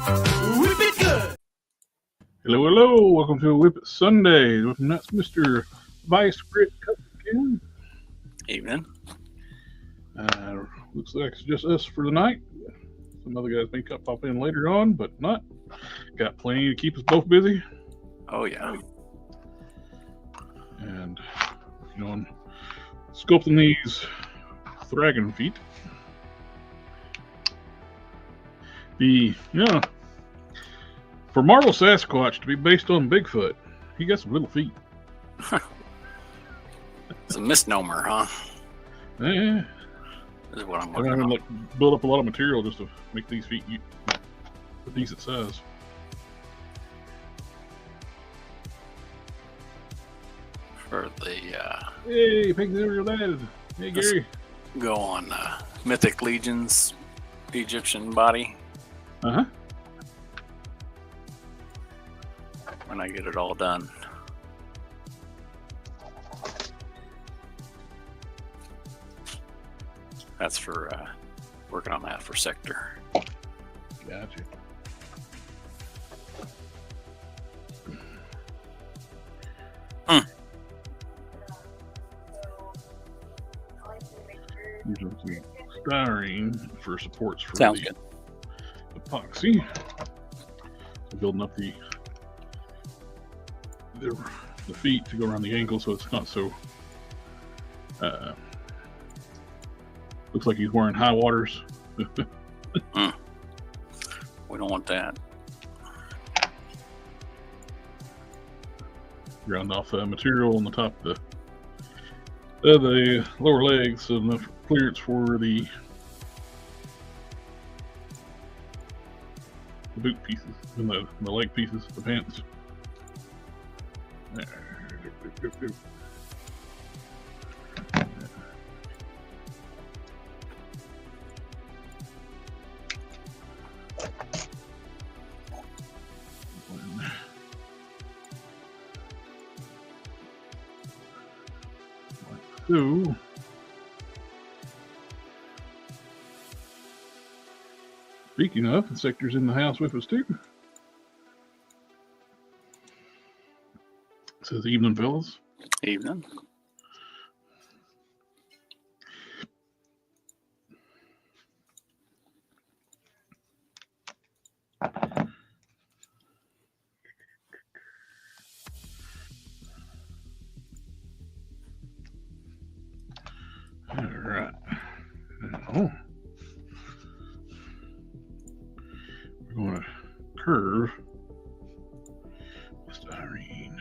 Whip it good. Hello, hello. Welcome to WIP IT Sunday. That's Mr. Vice Grit Cupkin. Evening. Looks like it's just us for the night. Some other guys may pop in later on, but not. Got plenty to keep us both busy. Oh, yeah. And working on sculpting these dragon feet. For Marvel Sasquatch to be based on Bigfoot, he got some little feet. It's a misnomer, huh? Yeah. This is what I'm I'm working having on. to build up a lot of material just to make these feet a decent size. For the Hey, Pig's Ariel Dad. Hey, Gary. go on Mythic Legion's Egyptian body Uh-huh. when I get it all done. That's for working on that for Sector. Gotcha. Using some styrene for supports for Sounds the good. epoxy. So building up the feet to go around the ankle so it's not so looks like he's wearing high waters. We don't want that. Ground off material on the top of the lower legs, so enough clearance for the boot pieces and the leg pieces, the pants. There. So, speaking of, the Sector's in the house with us too. Says evening, fellas. Evening. All right. Now, we're going to curve styrene.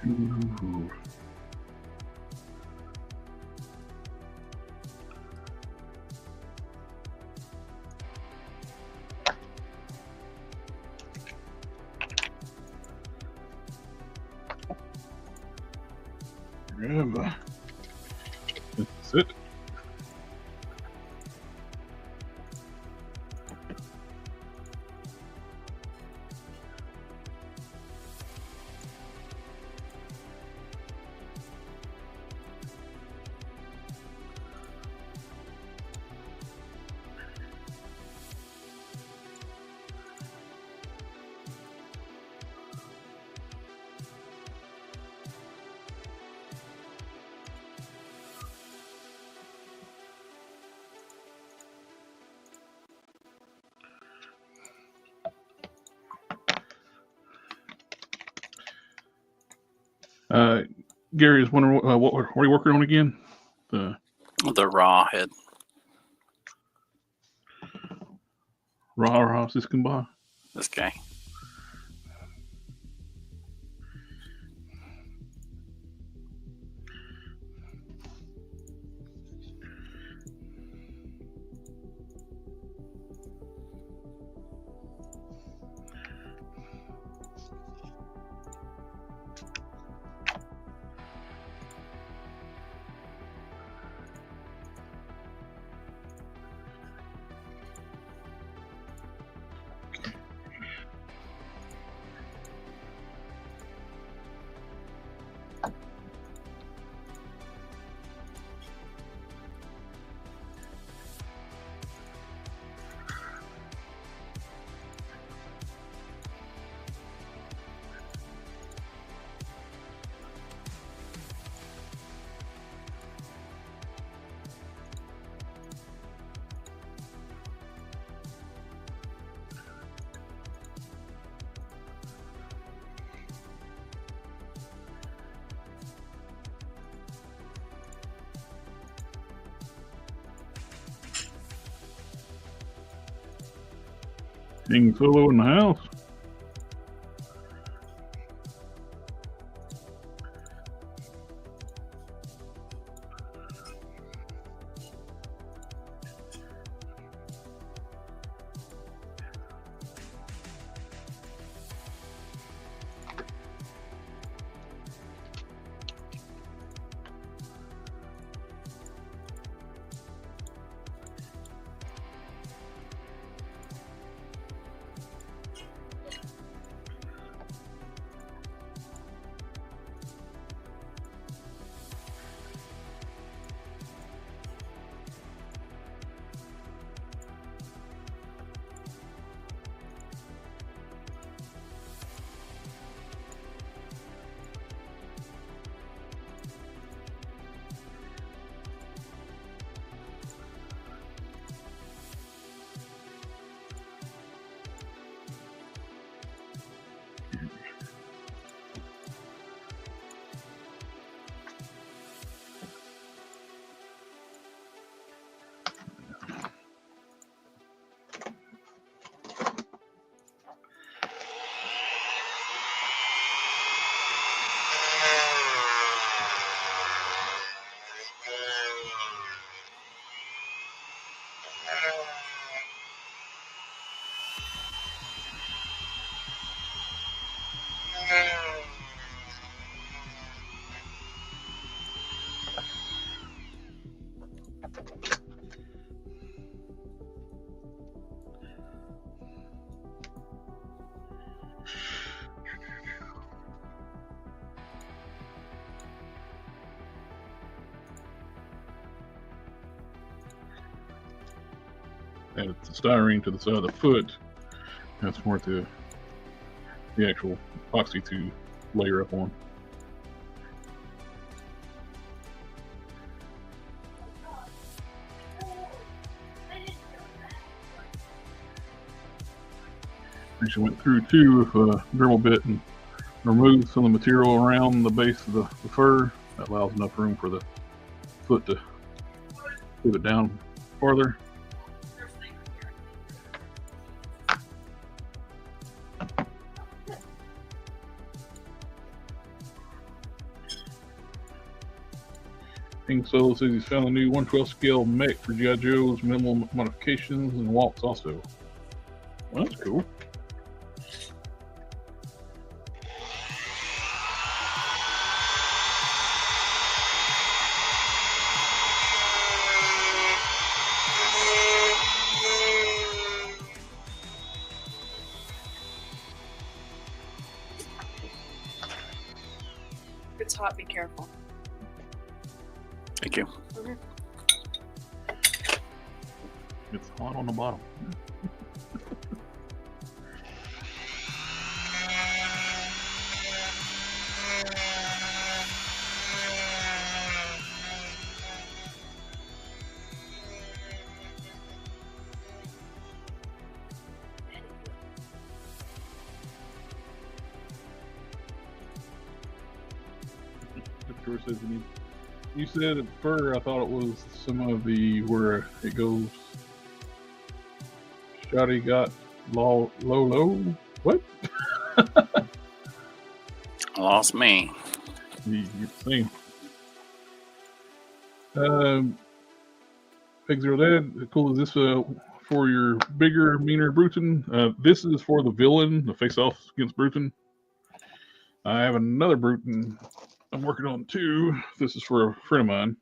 Ooh. Grab. That's it. Gary is wondering what are you working on again? The raw head. Raw Siskumba. This guy. King Solo in the house. Add the styrene to the side of the foot. That's more to the actual epoxy to layer up on. Actually went through too with a Dremel bit and removed some of the material around the base of the fur. That allows enough room for the foot to move it down farther. King Solo says he's found a new 1/12 scale mech for G.I. Joe's, minimal modifications, and walks also. Well, that's cool. It's hot, be careful. Thank you. Mm-hmm. It's hot on the bottom. George says you said fur. I thought it was some of the where it goes. Shotty got low. What? Lost me. You see. Big Zero Dad, cool. Is this for your bigger, meaner Bruton? This is for the villain, the face-off against Bruton. I have another Bruton I'm working on too. This is for a friend of mine.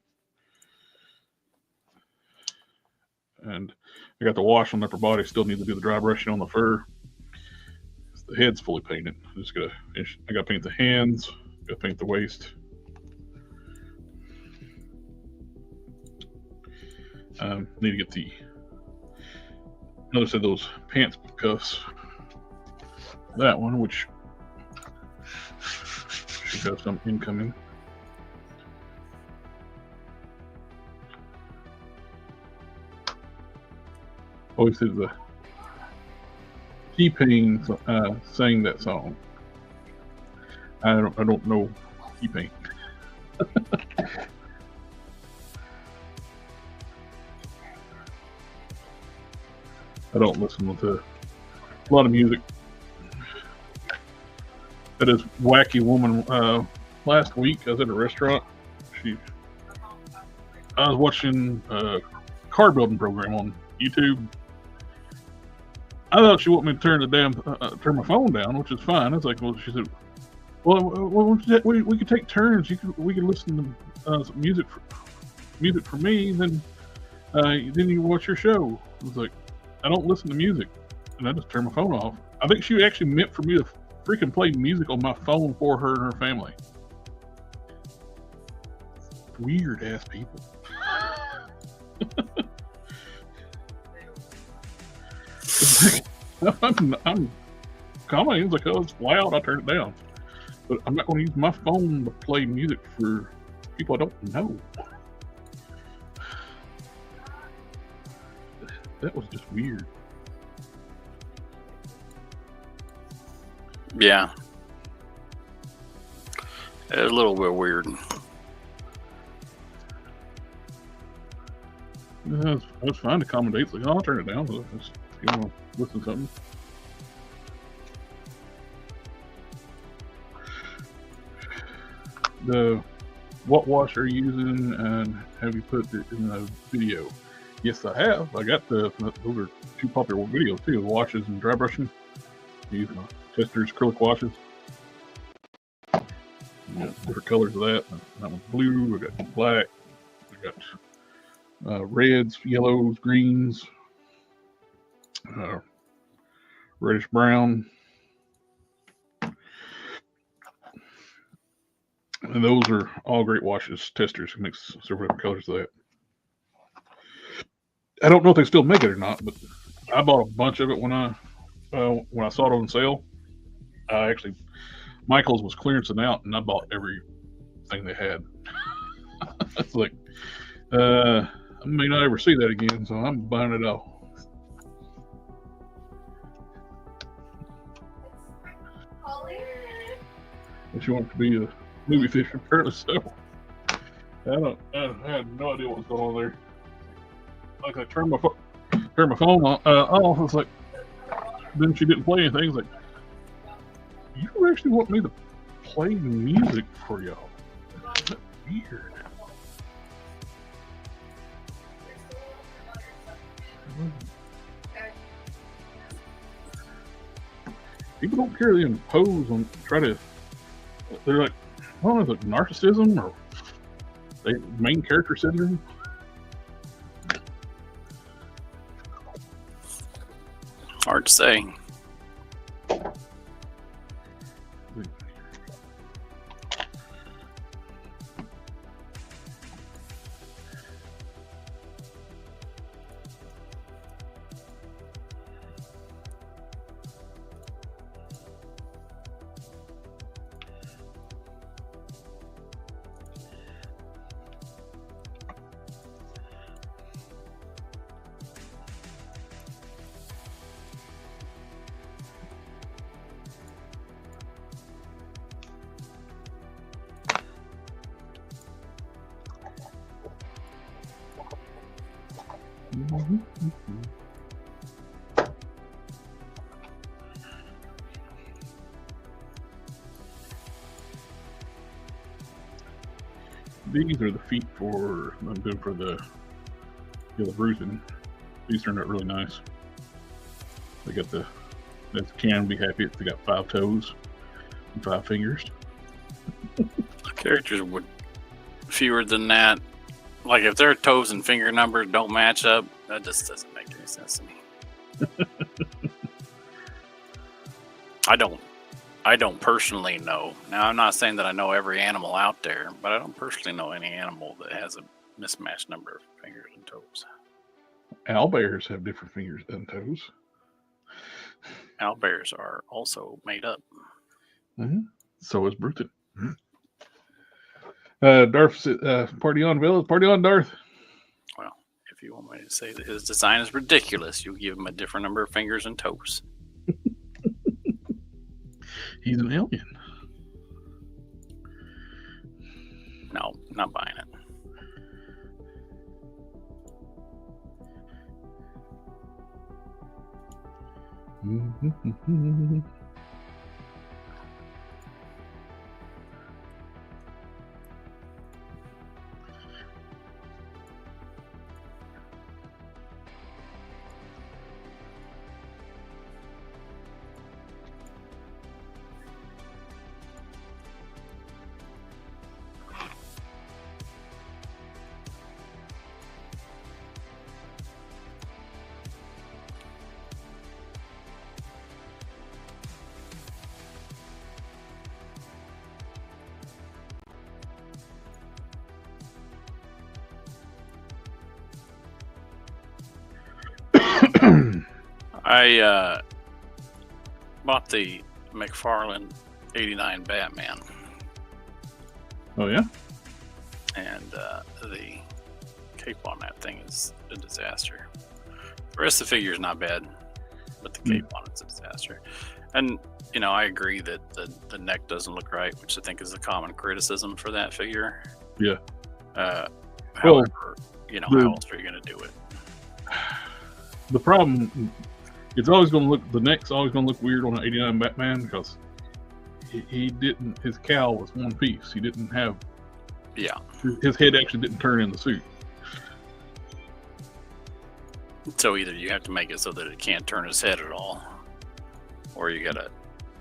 And I got the wash on the upper body. Still need to do the dry brushing on the fur. The head's fully painted. I gotta paint the hands, gotta paint the waist. Need to get the another set of those pants cuffs. That one, which should have some incoming. Always says the T-Pain sang that song. I don't know T-Pain. I don't listen to a lot of music. That is wacky woman. Last week I was at a restaurant. I was watching a car building program on YouTube. I thought she wanted me to turn my phone down, which is fine. I was like, well, she said, well, we could take turns. We could listen to some music for me, then you watch your show. I was like, I don't listen to music, and I just turned my phone off. I think she actually meant for me to freaking play music on my phone for her and her family. Weird ass people. I'm commenting like, oh, it's loud. I'll turn it down, but I'm not going to use my phone to play music for people I don't know. That was just weird. Yeah. It was a little bit weird. It's fine to accommodate. It's like, oh, I'll turn it down. So just, listen to something. What wash are you using, and have you put it in the video? Yes, I have. I got those are two popular videos too, washes and dry brushing. Use testers, acrylic washes. Different colors of that. That one's blue. I got black. I got reds, yellows, greens, reddish brown. And those are all great washes, testers. It makes several different colors of that. I don't know if they still make it or not, but I bought a bunch of it when I saw it on sale. Actually, Michael's was clearancing out, and I bought everything they had. It's like, I may not ever see that again, so I'm buying it all. If you want to be a movie fisher, apparently so. I had no idea what was going on there. Like, I turned my phone off. It's like, then she didn't play anything. It's like, you actually want me to play music for y'all? That's weird. People don't care to impose on, they're like, I don't know if it's narcissism or main character syndrome. Hard to say. These are the feet for I'm doing for the bruising. These turned out really nice. They got the can be happy if they got 5 toes and 5 fingers. Characters would fewer than that. Like if their toes and finger numbers don't match up, that just doesn't make any sense to me. I don't personally know. Now I'm not saying that I know every animal out there, but I don't personally know any animal that has a mismatched number of fingers and toes. Owlbears have different fingers and toes. Owlbears are also made up. So is Bruton. Darth, party on, Villa. Party on, Darth. Well, if you want me to say that his design is ridiculous, you give him a different number of fingers and toes. He's an alien. No, not buying it. I bought the McFarlane 89 Batman. Oh, yeah? And the cape on that thing is a disaster. The rest of the figure is not bad, but the cape on it's a disaster. And, you know, I agree that the neck doesn't look right, which I think is a common criticism for that figure. Yeah. However, you know, how else are you going to do it? The problem, it's always going to look, the neck's always going to look weird on an 89 Batman because he didn't, his cowl was one piece. He didn't have, his head actually didn't turn in the suit. So either you have to make it so that it can't turn his head at all, or you got to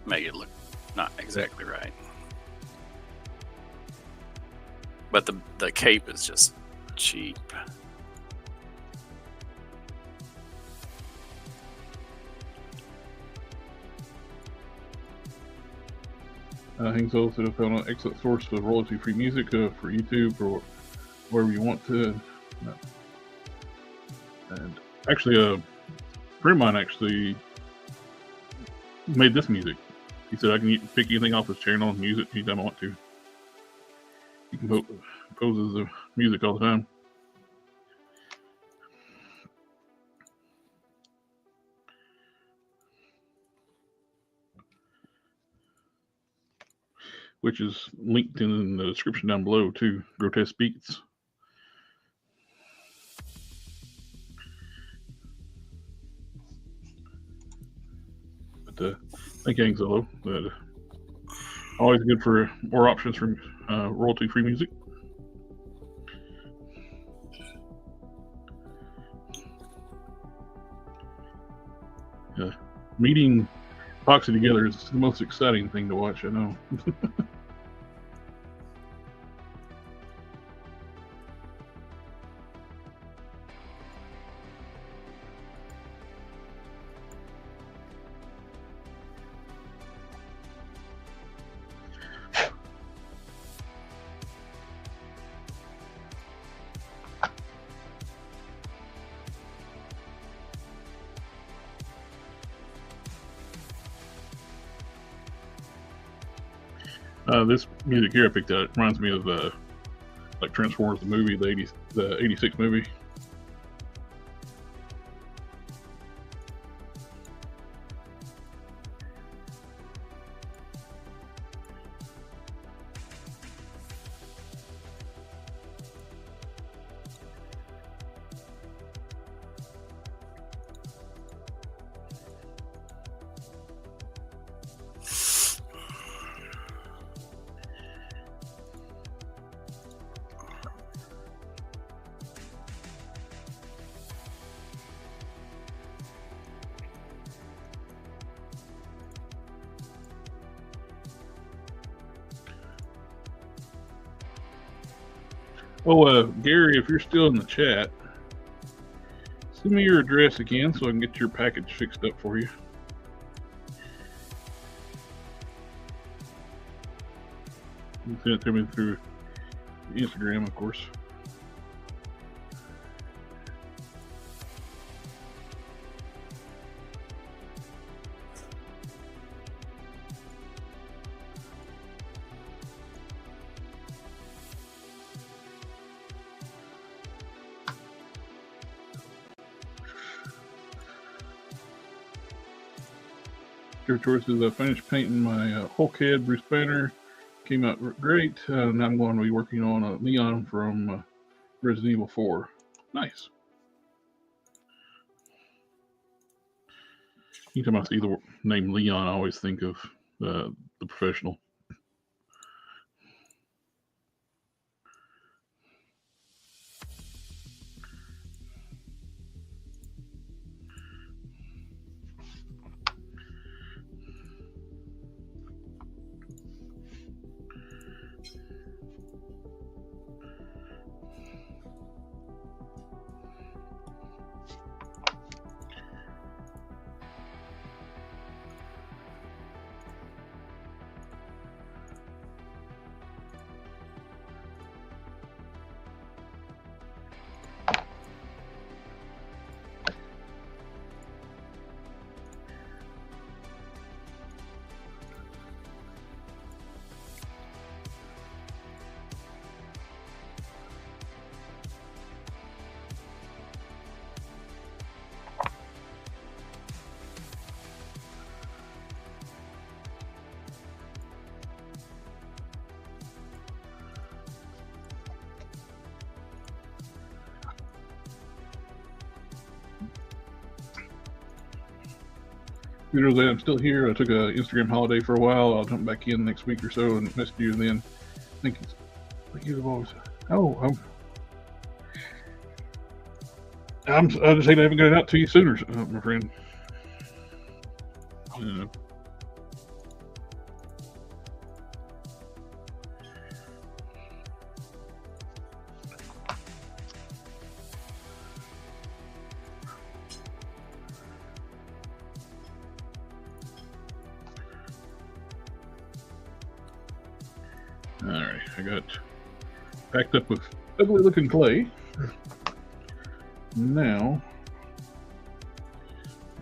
make it look not exactly right. But the cape is just cheap. Hangs also found an excellent source of royalty-free music for YouTube or wherever you want to. And actually, a friend of mine actually made this music. He said I can pick anything off his channel and use it anytime I want to. He composes the music all the time. Which is linked in the description down below too. Grotesque Beats. But thank you, Angelo. Always good for more options for royalty-free music. Meeting Epoxy together is the most exciting thing to watch, I know. This music here I picked out, it reminds me of like Transformers the movie, the 86 movie. Oh, Gary, if you're still in the chat, send me your address again so I can get your package fixed up for you. You can send it to me through Instagram, of course. Choice is I finished painting my Hulkhead Bruce Banner. Came out great. Now I'm going to be working on a Leon from Resident Evil 4. Nice. Anytime I see the name Leon, I always think of the Professional. I'm still here. I took a Instagram holiday for a while. I'll jump back in next week or so and message you then. Thank you always. Oh, I just hate I haven't got it out to you sooner, my friend. Yeah. Alright, I got packed up with ugly looking clay. Now,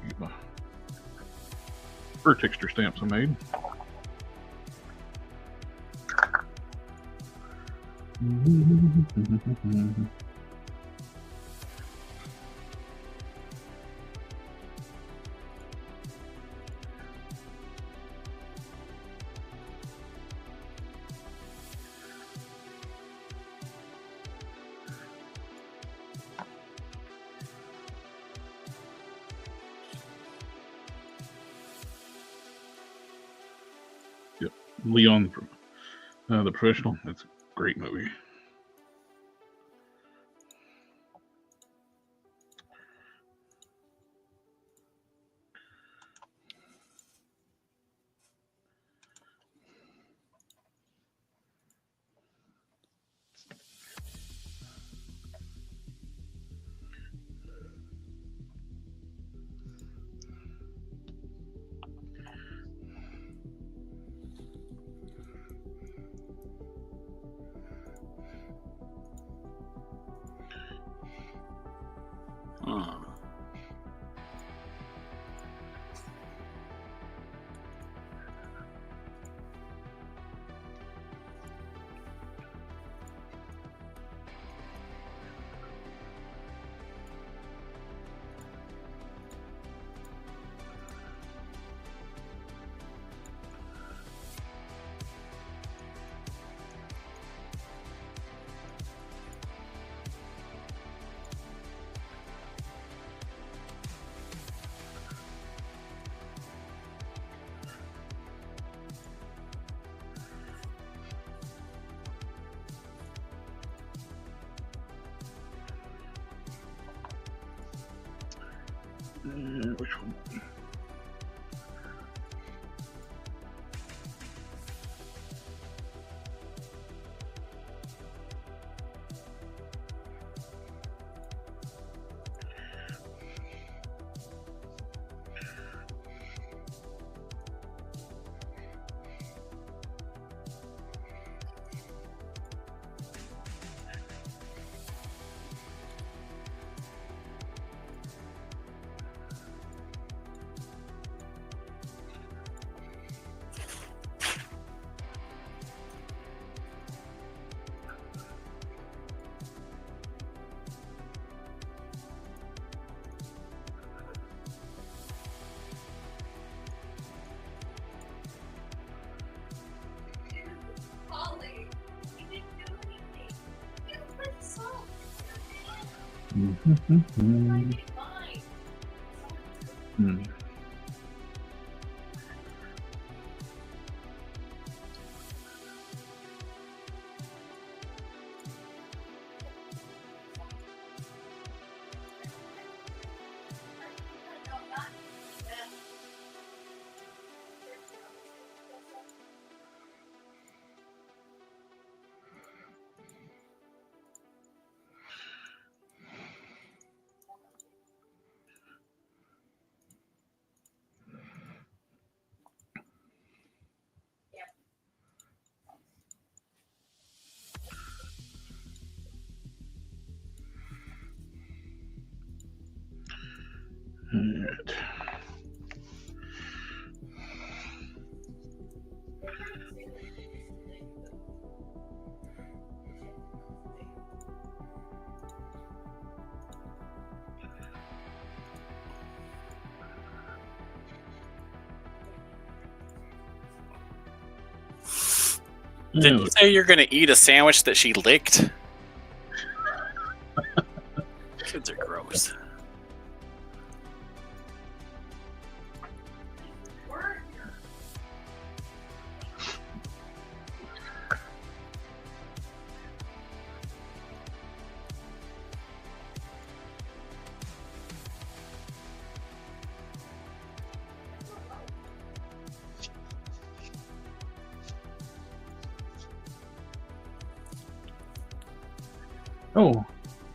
get my fur texture stamps I made. Yep, Leon, the Professional. That's a great movie. Which one? Alright. Did you say you're going to eat a sandwich that she licked? Kids are gross. Oh,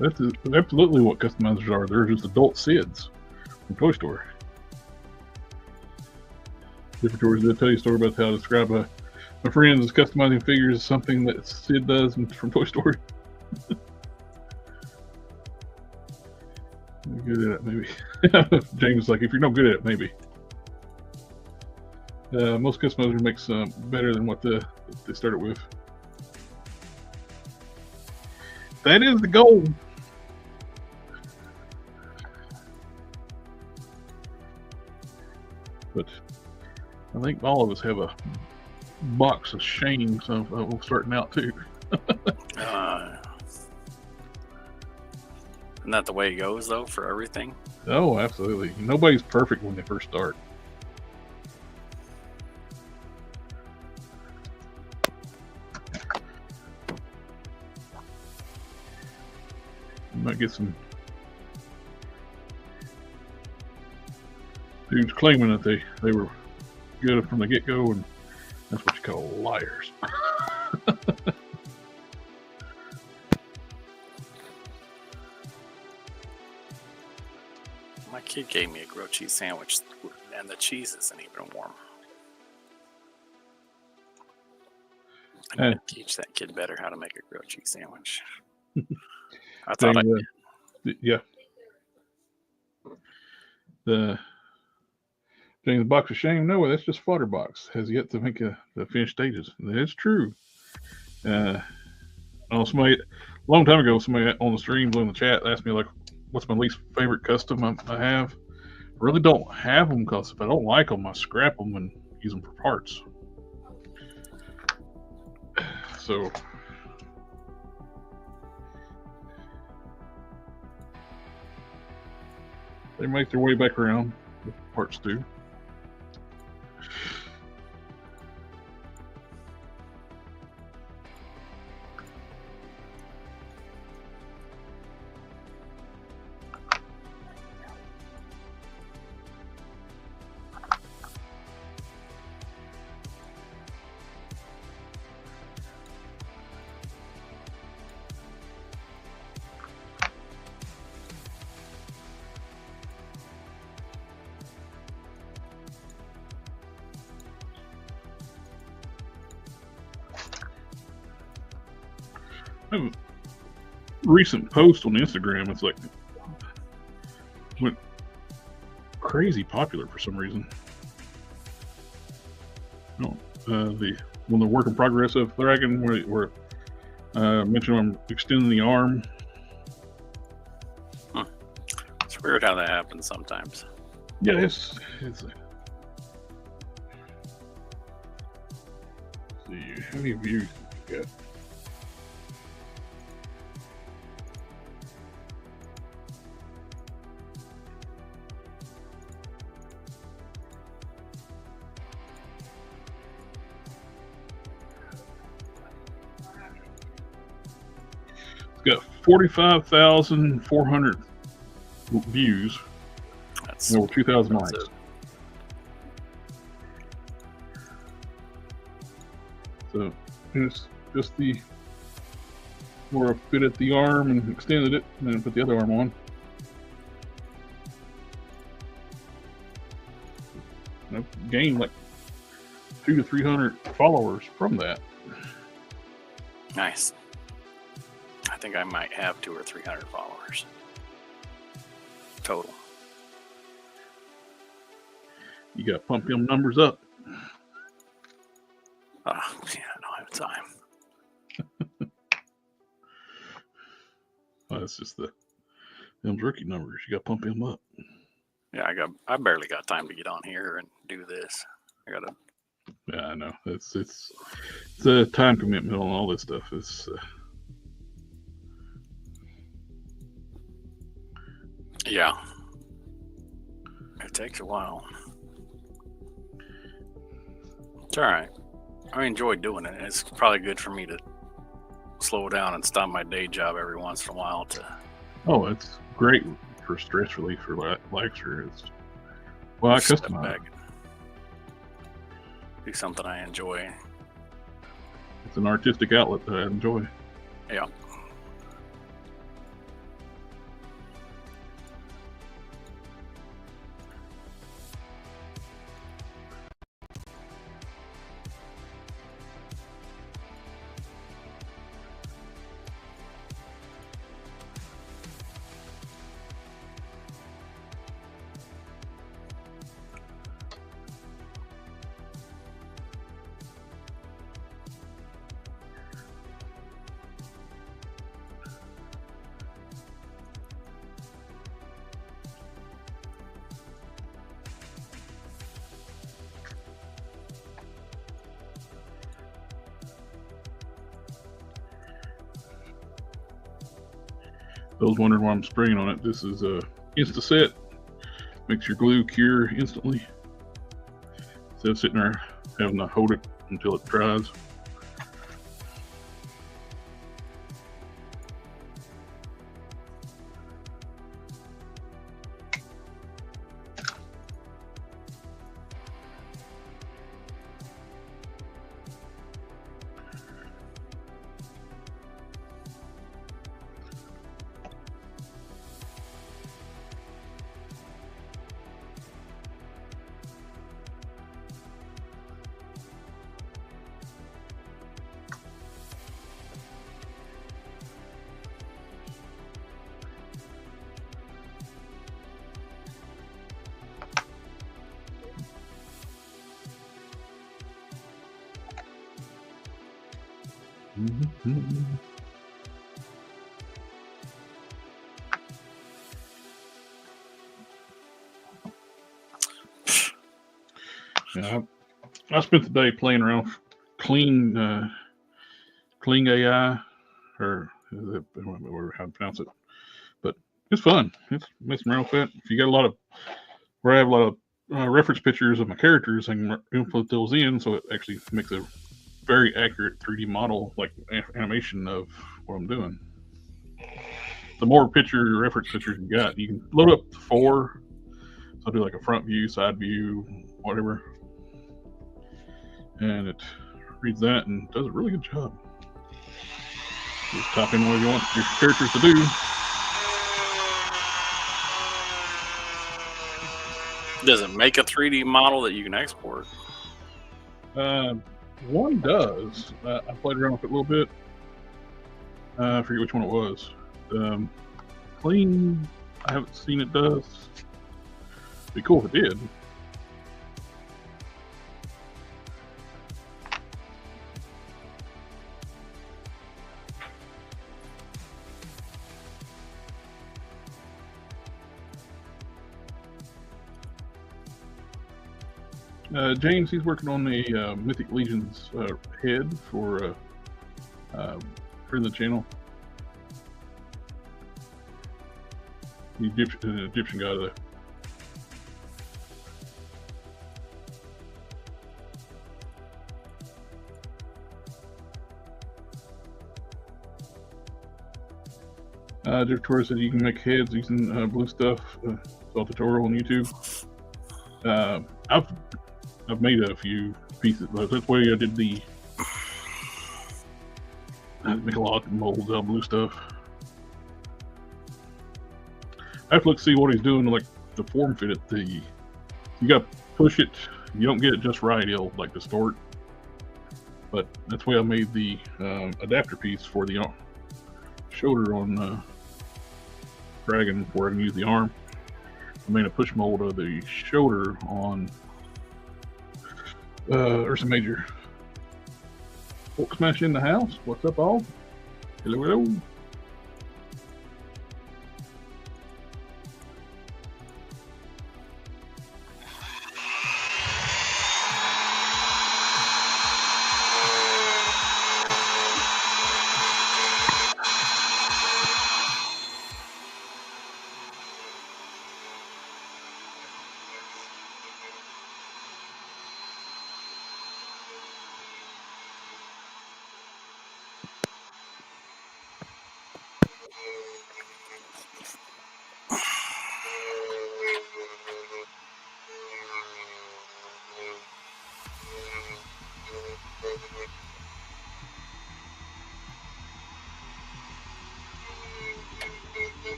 that's absolutely what customizers are. They're just adult SIDs from Toy Story. Different tours did tell you a story about how to describe a friend is customizing figures, something that Sid does from Toy Story. You're good at it, maybe. James is like, if you're not good at it, maybe. Most customizers makes better than what they started with. That is the goal. But I think all of us have a box of shame, so we're starting out too. Isn't that the way it goes, though, for everything? Oh, absolutely. Nobody's perfect when they first start. You might get some dudes claiming that they were good from the get-go, and that's what you call liars. My kid gave me a grilled cheese sandwich, and the cheese isn't even warm. I'm going to teach that kid better how to make a grilled cheese sandwich. I thought I did. Yeah. The box of shame, no, that's just fodder box. Has yet to make the finished stages. That's true. Somebody a long time ago, somebody on the streams on the chat asked me, like, what's my least favorite custom I have. I really don't have them, because if I don't like them, I scrap them and use them for parts. So they make their way back around with parts too. I have a recent post on Instagram. It's like went crazy popular for some reason. The work in progress of Dragon, where mentioned I'm extending the arm. It's weird how that happens sometimes. Yeah, it's see, how many views you got? 45,400 views. That's and over 2,000 likes. So it's just the where I fitted the arm and extended it, and then put the other arm on. And I've gained like 200 to 300 followers from that. Nice. I think I might have 200 or 300 followers total. You got to pump them numbers up. Oh, yeah, I don't have time. Well, that's just them rookie numbers. You got to pump them up. Yeah, I barely got time to get on here and do this. I gotta. Yeah, I know. It's a time commitment on all this stuff. It's yeah, it takes a while. It's all right. I enjoy doing it. It's probably good for me to slow down and stop my day job every once in a while to. Oh, it's great for stress relief for lecture. Well, I customize. Back and do something I enjoy. It's an artistic outlet that I enjoy. Yeah. Those wondering why I'm spraying on it, this is a Insta-Set. Makes your glue cure instantly. Instead of sitting there having to hold it until it dries. Yeah, I spent the day playing around with Clean AI, or I don't remember how to pronounce it, but it's fun. It's messing around with it. If you got where I have a lot of reference pictures of my characters, I can input those in, so it actually makes a very accurate 3D model, like animation of what I'm doing. The more reference pictures you got, you can load up to 4. So I'll do like a front view, side view, whatever. And it reads that and does a really good job. Just type in what you want your characters to do. Does it make a 3D model that you can export? One does. I played around with it a little bit. I forget which one it was. Clean, I haven't seen it does. Be cool if it did. James, he's working on the Mythic Legion's head for the channel. The Egyptian guy there. Victoria said you can make heads using blue stuff. Saw a tutorial on YouTube. I've made a few pieces. That's the way I did the. I make a lot of molds out of blue stuff. I have to look see what he's doing, like the form fit it. You got to push it. If you don't get it just right, it'll like distort. But that's why I made the adapter piece for the shoulder on Dragon before I can use the arm. I made a push mold of the shoulder on Ursa Major. Folk Smash in the house. What's up, all? Hello, hello.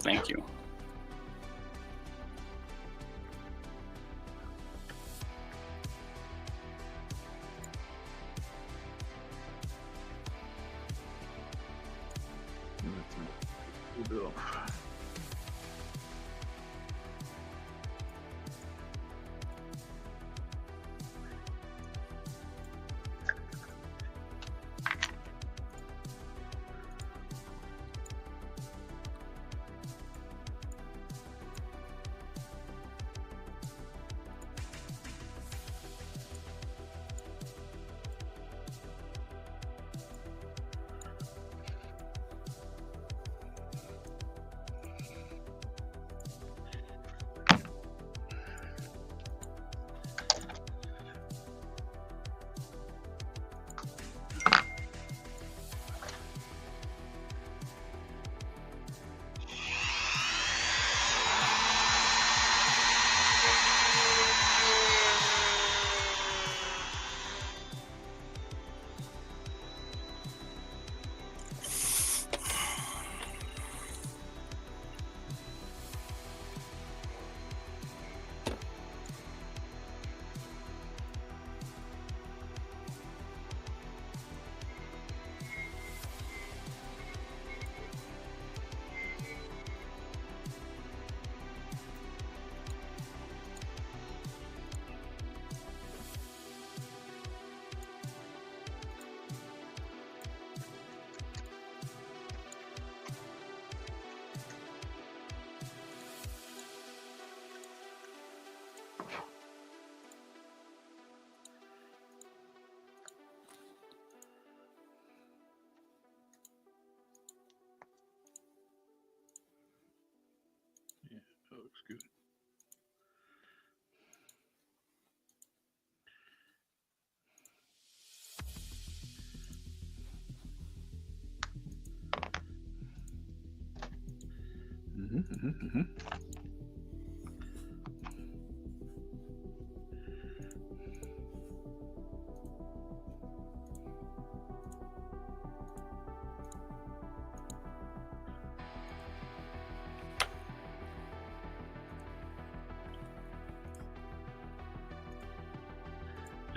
Thank you. That looks good.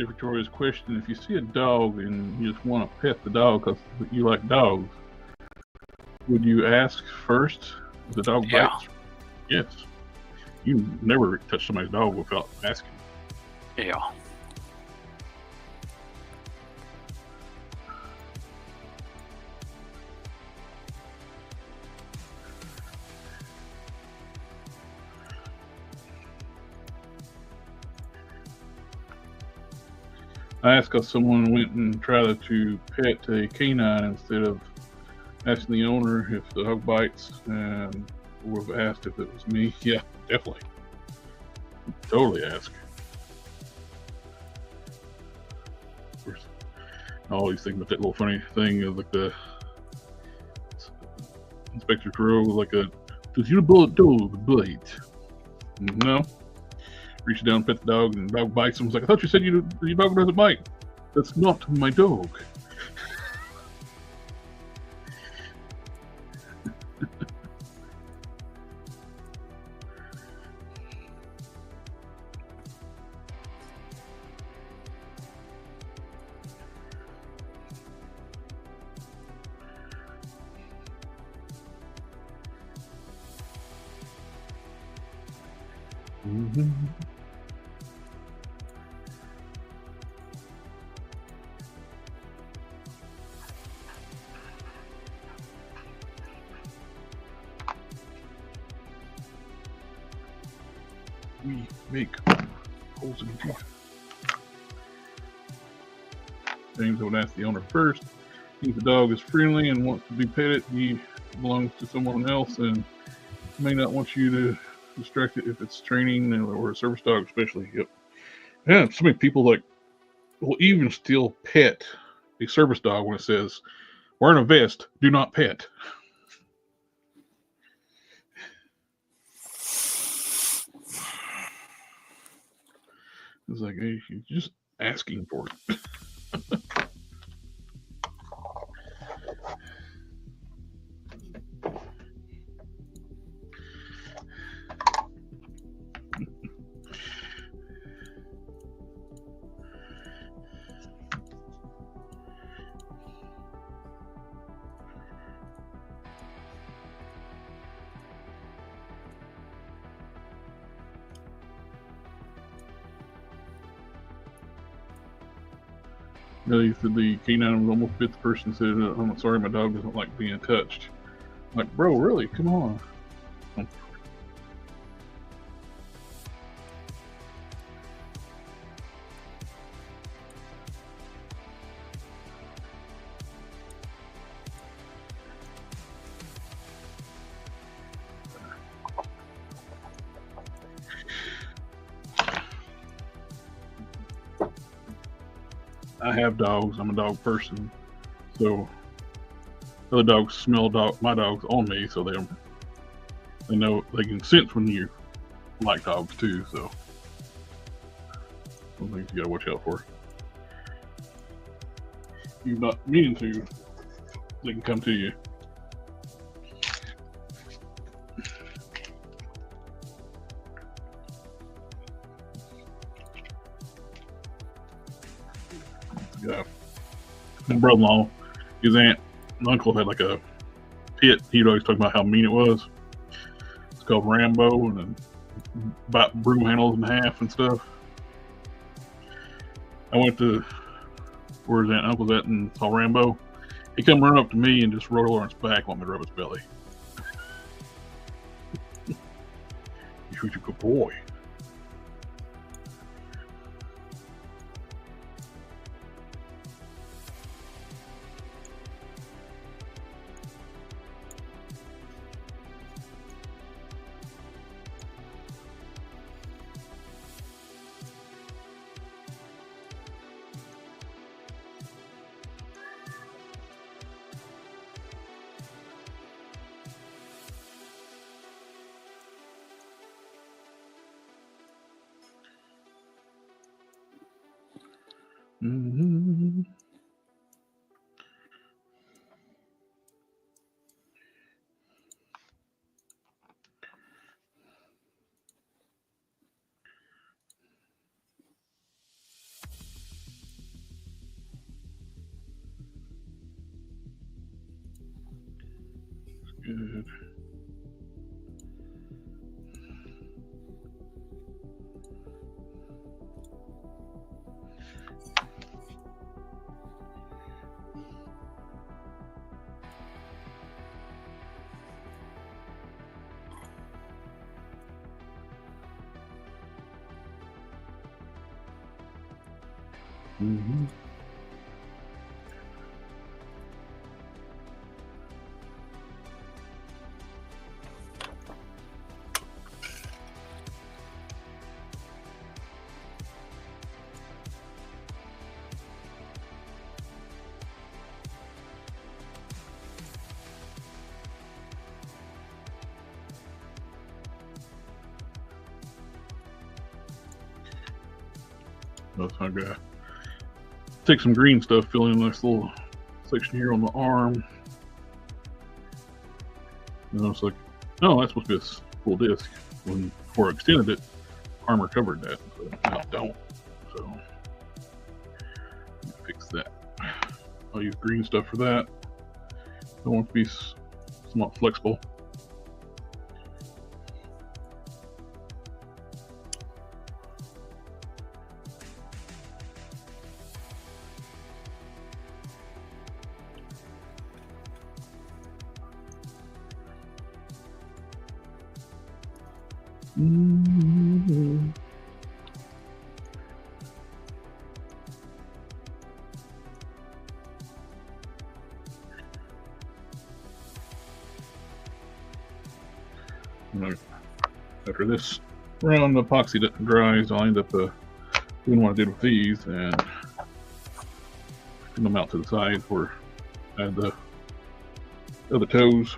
Victoria's question: if you see a dog and you just want to pet the dog because you like dogs, would you ask first if the dog bites? Yes. You never touch somebody's dog without asking. Yeah. I asked because someone went and tried to pet a canine instead of asking the owner if the dog bites, and would have asked if it was me. Yeah, definitely. Totally ask. Of course, I always think about that little funny thing of like the Inspector Crow, like a, does your bullet dog bite? No. Reaches down, pet the dog, and the dog bites him. It's like, I thought you said your dog doesn't bite. That's not my dog. Mm-hmm. We make holes in the teeth. James would ask the owner first. If the dog is friendly and wants to be petted, he belongs to someone else and may not want you to distract it if it's training or a service dog, especially. Yep. Yeah, so many people like will even still pet a service dog when it says, wearing a vest, do not pet. It's like, hey, you're just asking for it. You said the canine was almost bit. The person said, I'm sorry, my dog doesn't like being touched. I'm like, bro, really? Come on. I have dogs. I'm a dog person. So other dogs smell my dogs on me, so they know, they can sense when you like dogs too. So some things you gotta watch out for. You're not meaning to, they can come to you. Yeah. My brother-in-law, his aunt and uncle had like a pit. He'd always talk about how mean it was. It's called Rambo, and then bite broom handles in half and stuff. I went to where his aunt and uncle's at and saw Rambo. He come run up to me and just rolled over on his back, want me to rub his belly. You're a good boy. Mm-hmm. Good. Mm-hmm. That's how I got. Take some green stuff, fill in this little section here on the arm. And I was like, oh, that's supposed to be a full disc. When before I extended it, armor covered that. So now I don't. So fix that. I'll use green stuff for that. I want it to be somewhat flexible. Mm-hmm. After this round of epoxy dries, I'll end up doing what I did with these and pin them out to the side where I add the other toes.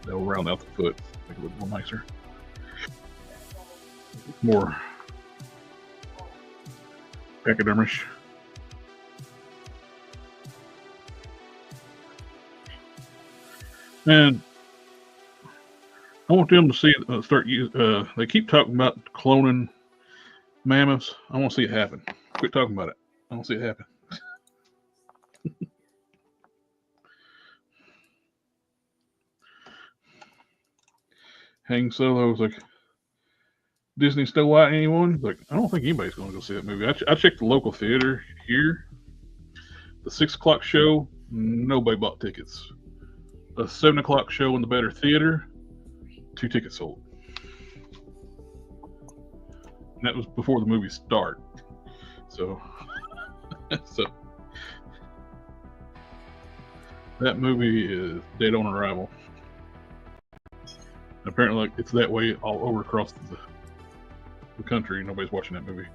They'll round out the foot, make it look more nicer. More pachydermish. And I want them to see start use. They keep talking about cloning mammoths. I want to see it happen. Quit talking about it. I want to see it happen. Hang Solo was like, Disney Snow White, anyone? Like, I don't think anybody's going to go see that movie. I checked the local theater here. The 6 o'clock show, nobody bought tickets. A 7 o'clock show in the better theater, 2 tickets sold. And that was before the movie started. So, that movie is dead on arrival. Apparently, like, it's that way all over across the country. Nobody's watching that movie.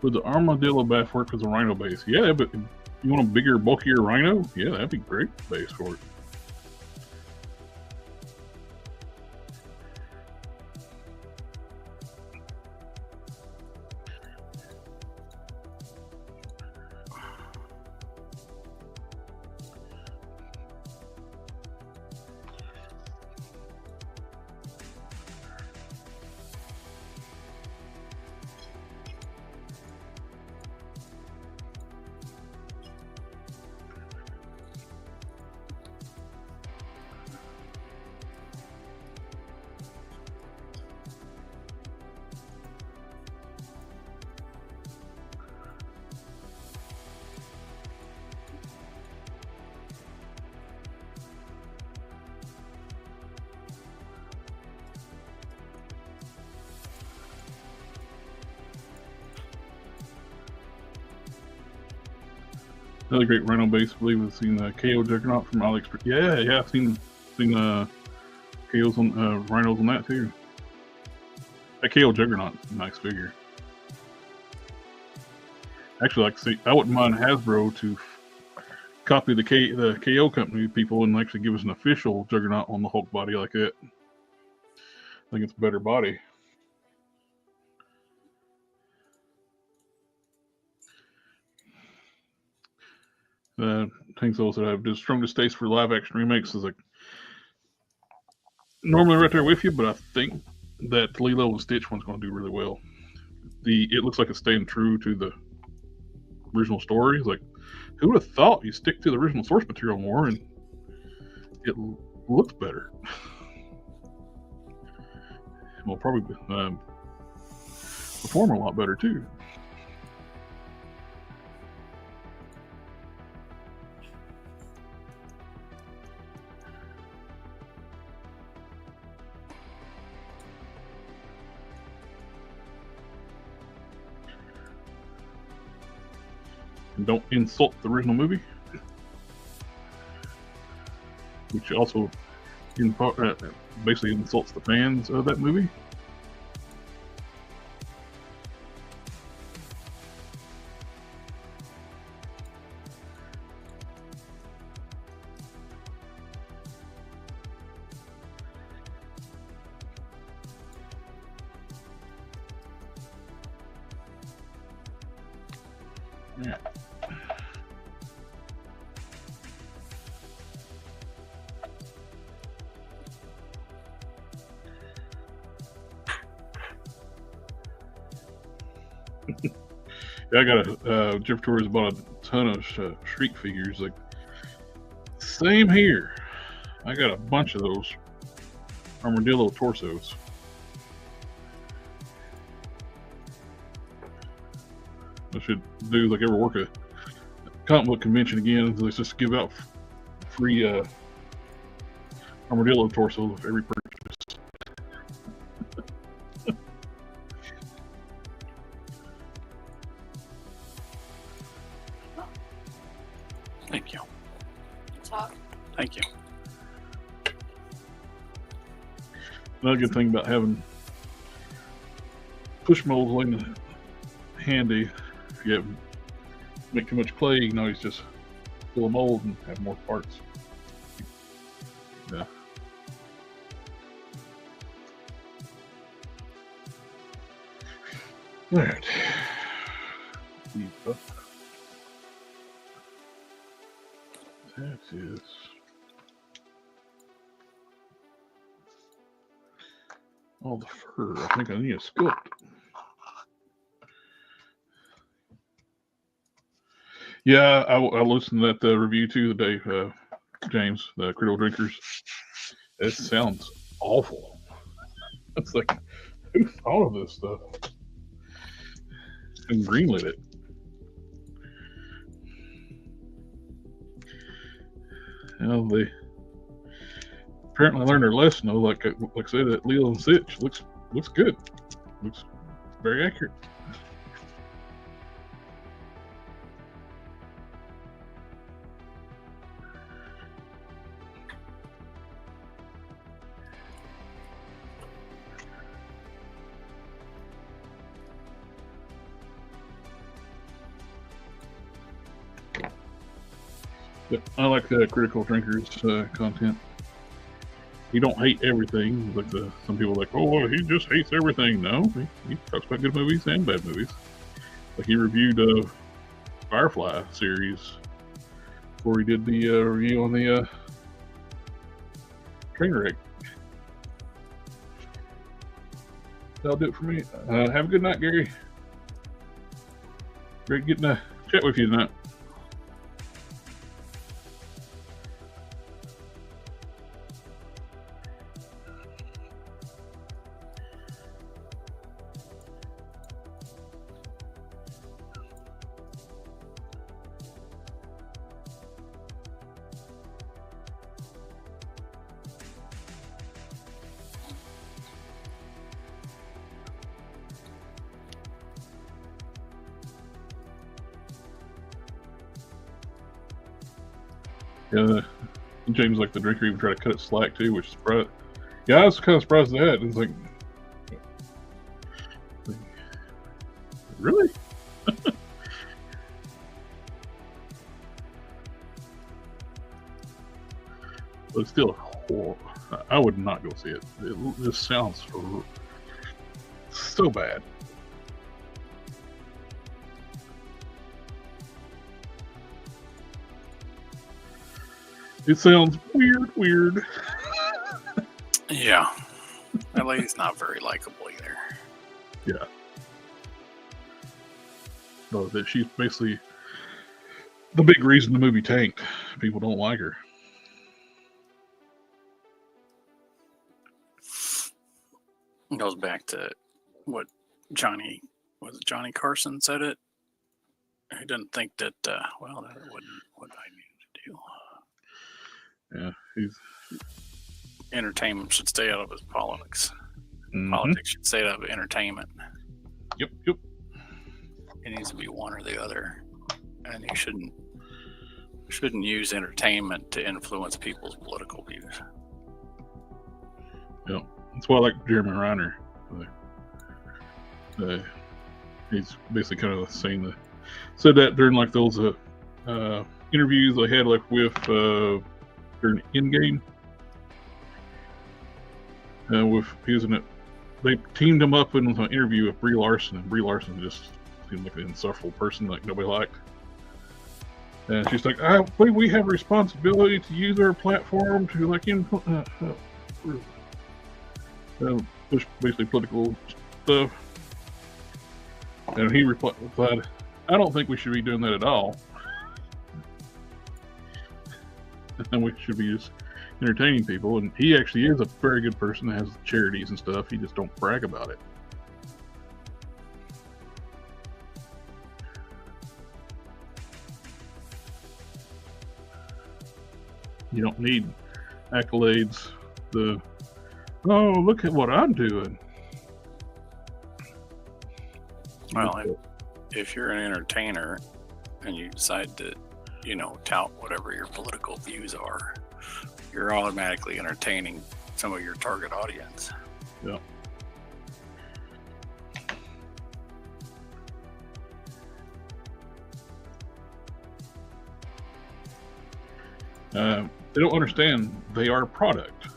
Would the armadillo bath work as a rhino base? Yeah, but you want a bigger, bulkier rhino? Yeah, that'd be great base for it. Another great rhino base, I believe, I've seen the KO Juggernaut from AliExpress. Yeah, I've seen KOs on rhinos on that too. That KO Juggernaut, nice figure. Actually, like, see, I wouldn't mind Hasbro to copy the KO company people and actually give us an official Juggernaut on the Hulk body like that. I think it's a better body. Things also have the strongest taste for live action remakes is like normally right there with you, but I think that Lilo and Stitch one's going to do really well. It looks like it's staying true to the original story. It's like, who would have thought you stick to the original source material more and it looks better? Will probably perform a lot better too. And don't insult the original movie, which also basically insults the fans of that movie. Yeah. Yeah, I got Jeff Torres bought a ton of Shriek figures. Like, same here. I got a bunch of those armadillo torsos. I should do, like, ever work a comic book convention again. Let's just give out free armadillo torsos with every purchase. Thank you. Talk. Thank you. Another good thing about having push molds like handy, if you make too much clay, you can always just fill a mold and have more parts. Yeah. All right. That is all the fur. I think I need a sculpt. Yeah, I listened to that review too today, James, the Critical Drinkers. It sounds awful. It's like, who thought of this stuff and greenlit it? You know, they apparently learned their lesson. Though, like I said, that Lilo and Stitch looks good. Looks very accurate. But I like the Critical Drinkers content. He don't hate everything. Like some people are like, oh, he just hates everything. No, he talks about good movies and bad movies. Like he reviewed Firefly series before he did the review on the Trainwreck. That'll do it for me. Have a good night, Gary. Great getting to chat with you tonight. Yeah, James like the drinker even tried to cut it slack too, which is surprised. Yeah, I was kind of surprised at that. It's like, really? But it's still horrible. I would not go see it. It just sounds so bad. It sounds weird. Yeah. That lady's not very likable either. Yeah. No, that she's basically the big reason the movie tanked. People don't like her. It goes back to what Johnny Carson said it. He didn't think that, well, that wasn't what I needed to do. Yeah, he's entertainment should stay out of his politics. Mhm. Politics should stay out of entertainment. Yep. It needs to be one or the other, and you shouldn't use entertainment to influence people's political views. Yep. That's why I like Jeremy Renner. He's basically kind of saying said that during like those interviews they had like with during Endgame. With using it, they teamed him up in an interview with Brie Larson, and Brie Larson just seemed like an insufferable person like nobody liked. And she's like, "I believe we have a responsibility to use our platform to like push basically political stuff." And he replied, "I don't think we should be doing that at all. And we should be just entertaining people." And he actually is a very good person that has charities and stuff. He just don't brag about it. You don't need accolades. Oh, look at what I'm doing. Well, if you're an entertainer and you decide to, tout whatever your political views are, you're automatically entertaining some of your target audience. Yeah. They don't understand they are a product.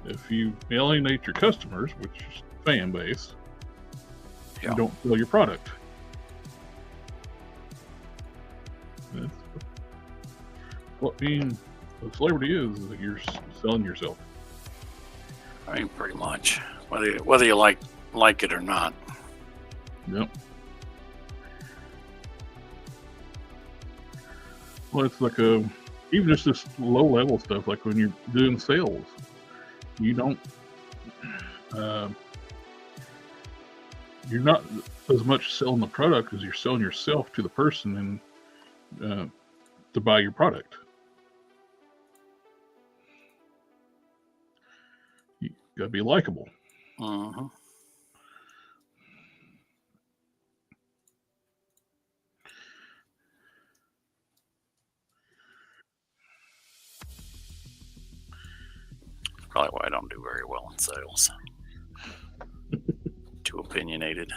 If you alienate your customers, which is fan base, you don't sell your product. That's what being a celebrity is that you're selling yourself. I mean, pretty much, whether you like it or not. Yep. Well, it's like even just this low level stuff, like when you're doing sales, you don't, you're not as much selling the product as you're selling yourself to the person and to buy your product. You gotta be likable. Uh-huh. Probably why I don't do very well in sales. Too opinionated.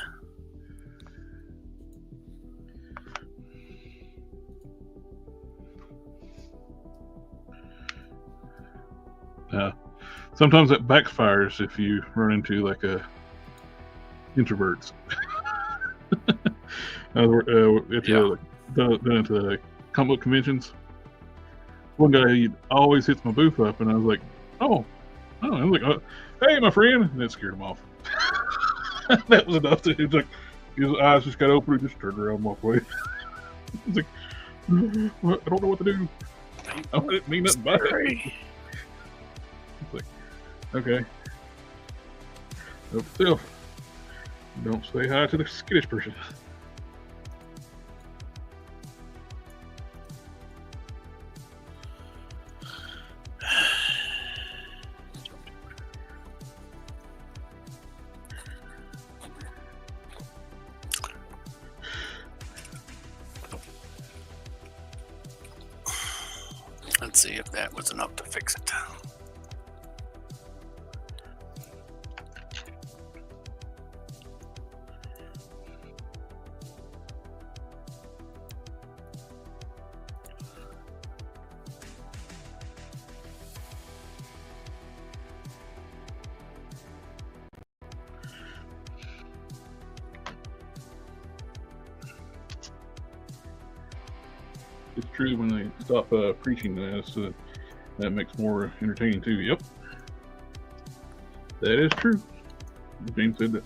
Sometimes that backfires if you run into like introverts. At the comic book conventions, one guy always hits my booth up, and I was like, I'm like, "Hey, my friend," and that scared him off. That was enough. He's like, his eyes just got open, and just turned around and walked away. He's like, I don't know what to do. I didn't mean nothing by it. It's like, okay. Help yourself. Don't say hi to the skittish person. Let's see if that was enough to fix it. It's true when they stop preaching that, so that makes more entertaining too. Yep. That is true. James said that.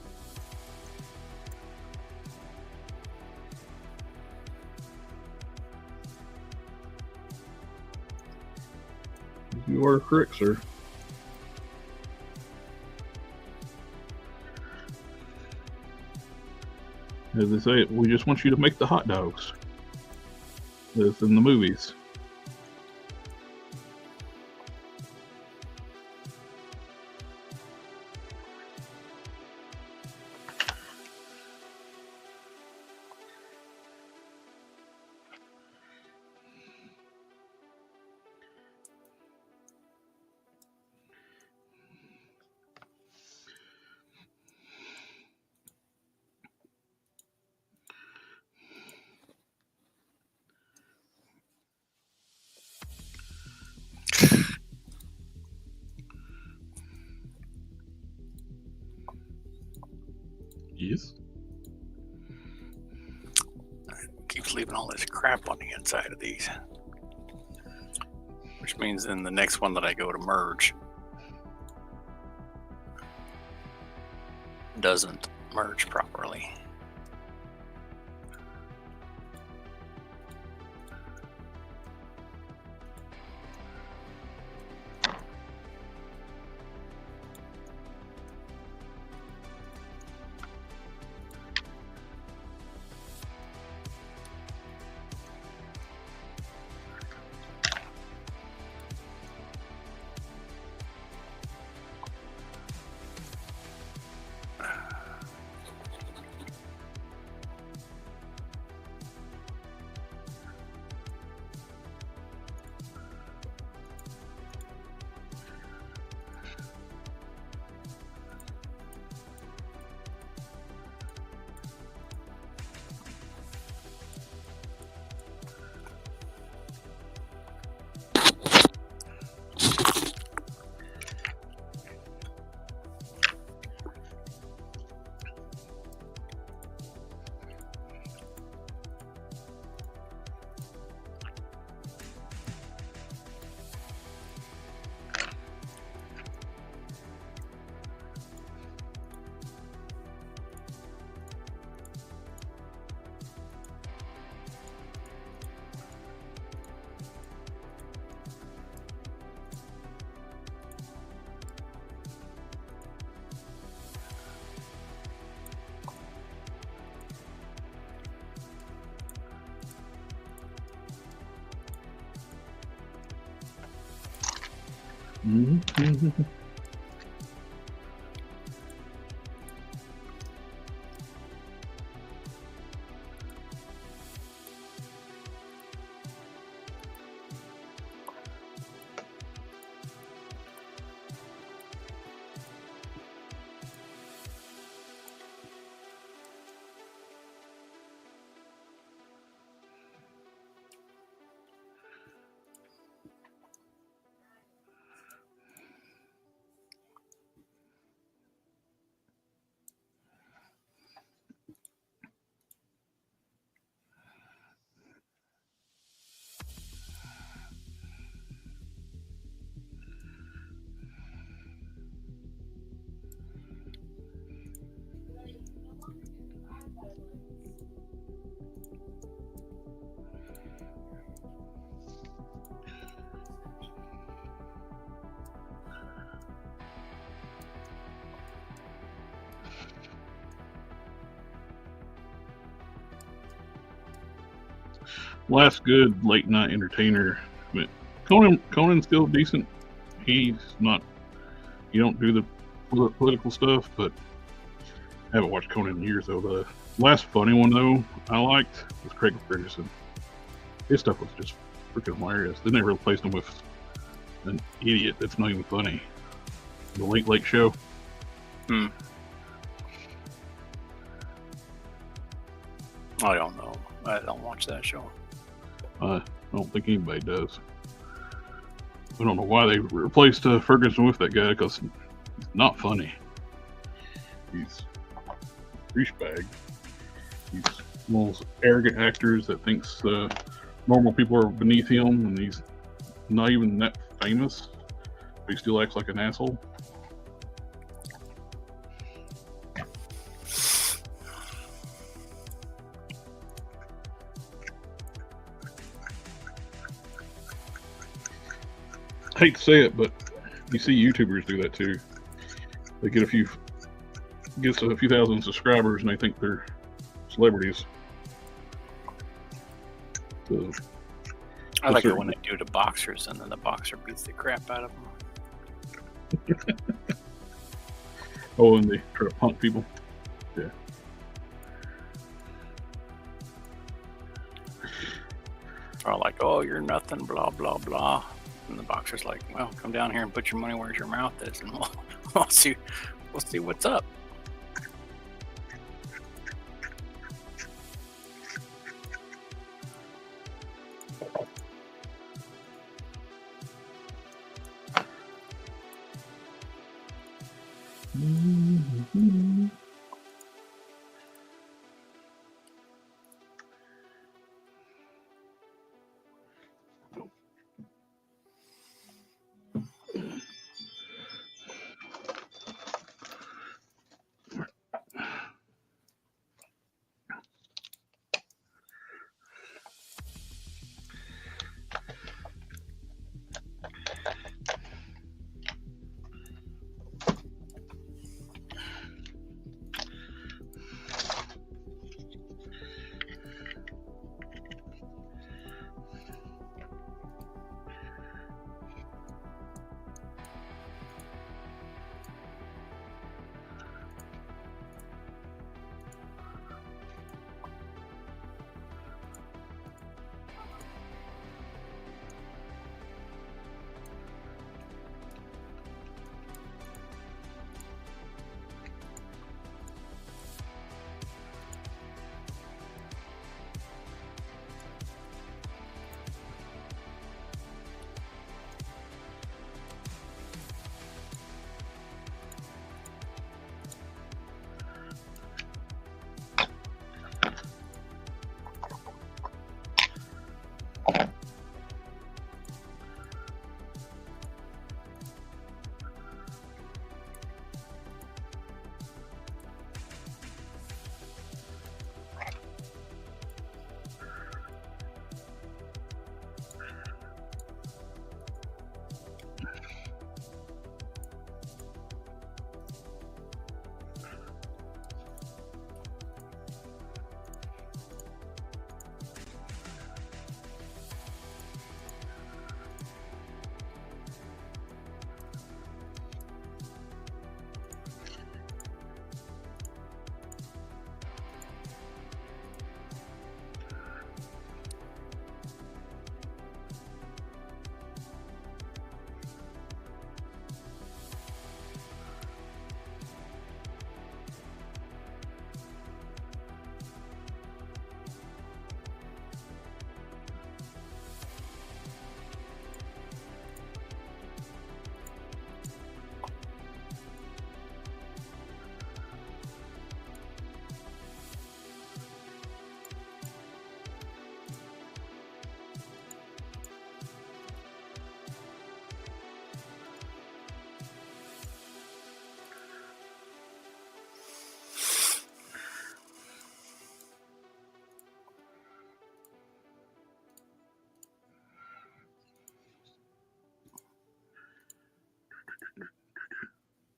You are correct, sir. As they say, we just want you to make the hot dogs. That's in the movies. Yes. Keeps leaving all this crap on the inside of these. Which means in the next one that I go to merge, doesn't merge properly. Mm-hmm. Last good late night entertainer. But Conan's still decent. He's not. You don't do the political stuff, but I haven't watched Conan in years though. The last funny one though I liked was Craig Ferguson. His stuff was just freaking hilarious. Then they replaced him with an idiot that's not even funny. The Late Late Show. I don't know. I don't watch that show. I don't think anybody does. I don't know why they replaced Ferguson with that guy, because he's not funny. He's a douchebag. He's one of those arrogant actors that thinks normal people are beneath him, and he's not even that famous, but he still acts like an asshole. hate to say it, but you see YouTubers do that too. They get a few thousand subscribers and they think they're celebrities. So, I like it when they do it to boxers and then the boxer beats the crap out of them. Oh, and they try to punk people. Yeah. Or like, oh, you're nothing, blah, blah, blah. And the boxer's like, well, come down here and put your money where your mouth is, and we'll see what's up. Mm-hmm.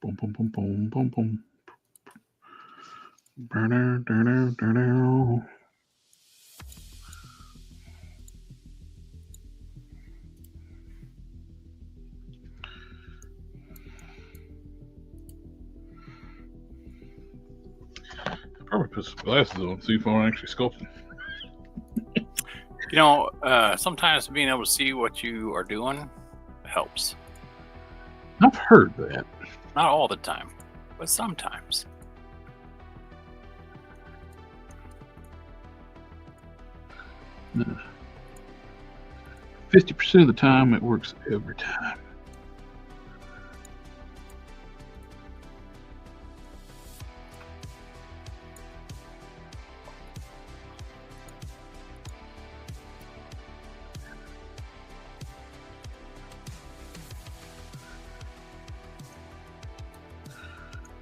Boom, boom, boom, boom, boom, boom. Burner, burner, burner. Probably put some glasses on, see if I'm actually sculpting. You know, sometimes being able to see what you are doing helps. I've heard that. Not all the time, but sometimes. No. 50% of the time, it works every time.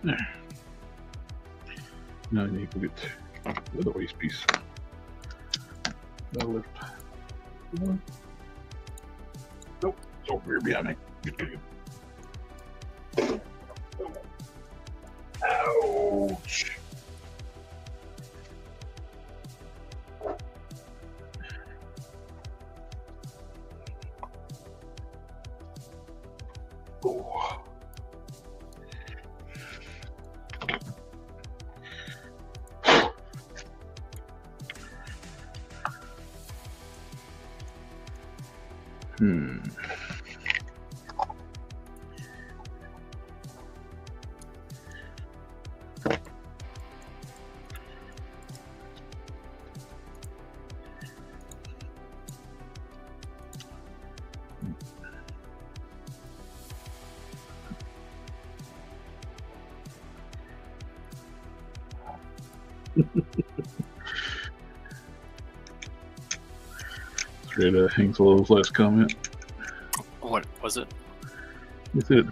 There. Now I need to get the other waste piece. That'll lift. Nope. It's over here behind me. Ouch. Oh. Straight Hangslow's last comment. What was it? He said,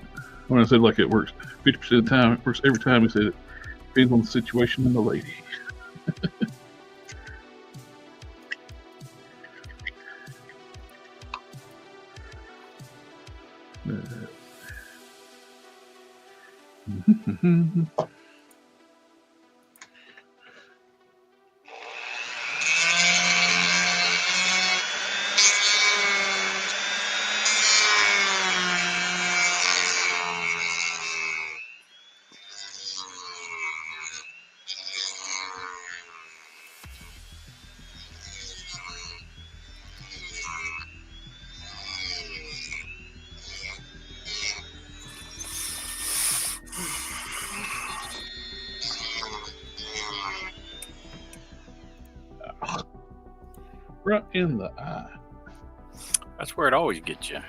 when I said like it works 50% of the time, it works every time. He said it depends on the situation and the lady. Right in the eye. That's where it always gets you.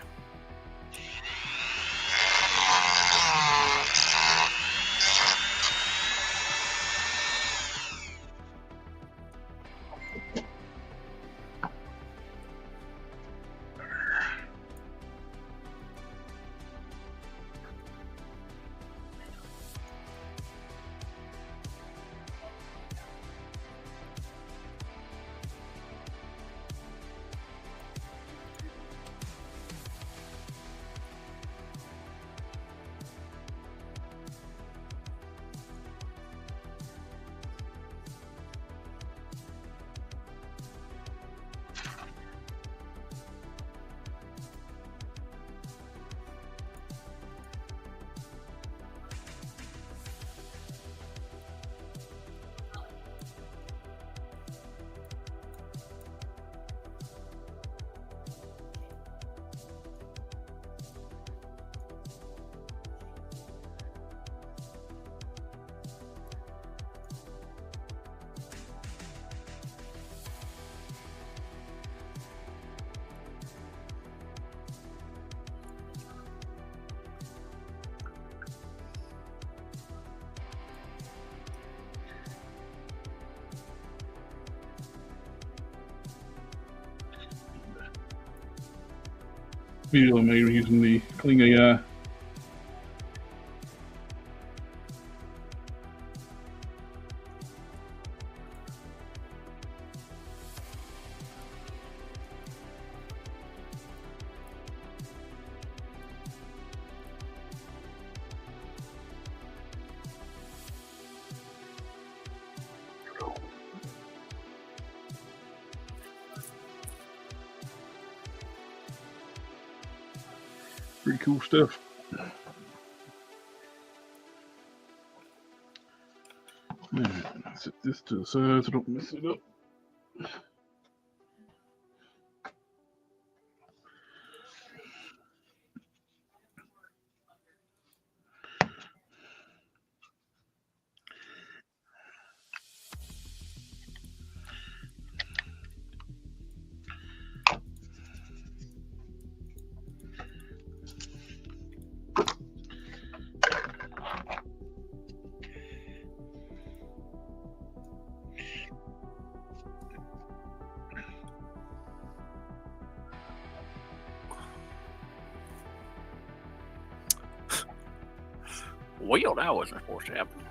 Video I made using the Clean AI. Pretty cool stuff. Set this to the side so I don't mess it up. Well, that wasn't supposed to happen.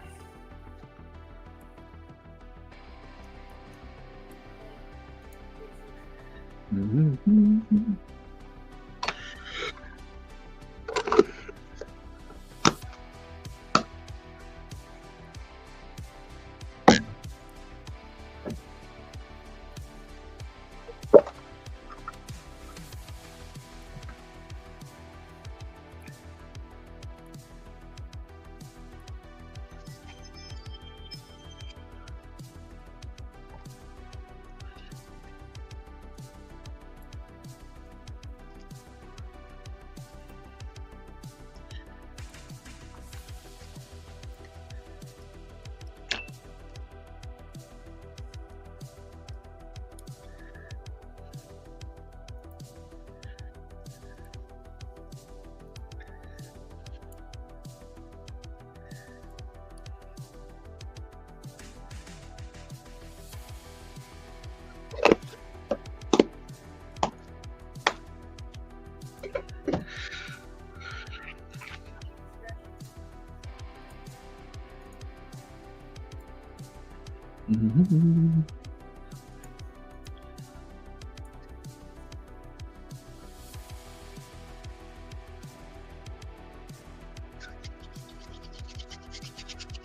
Mm-hmm.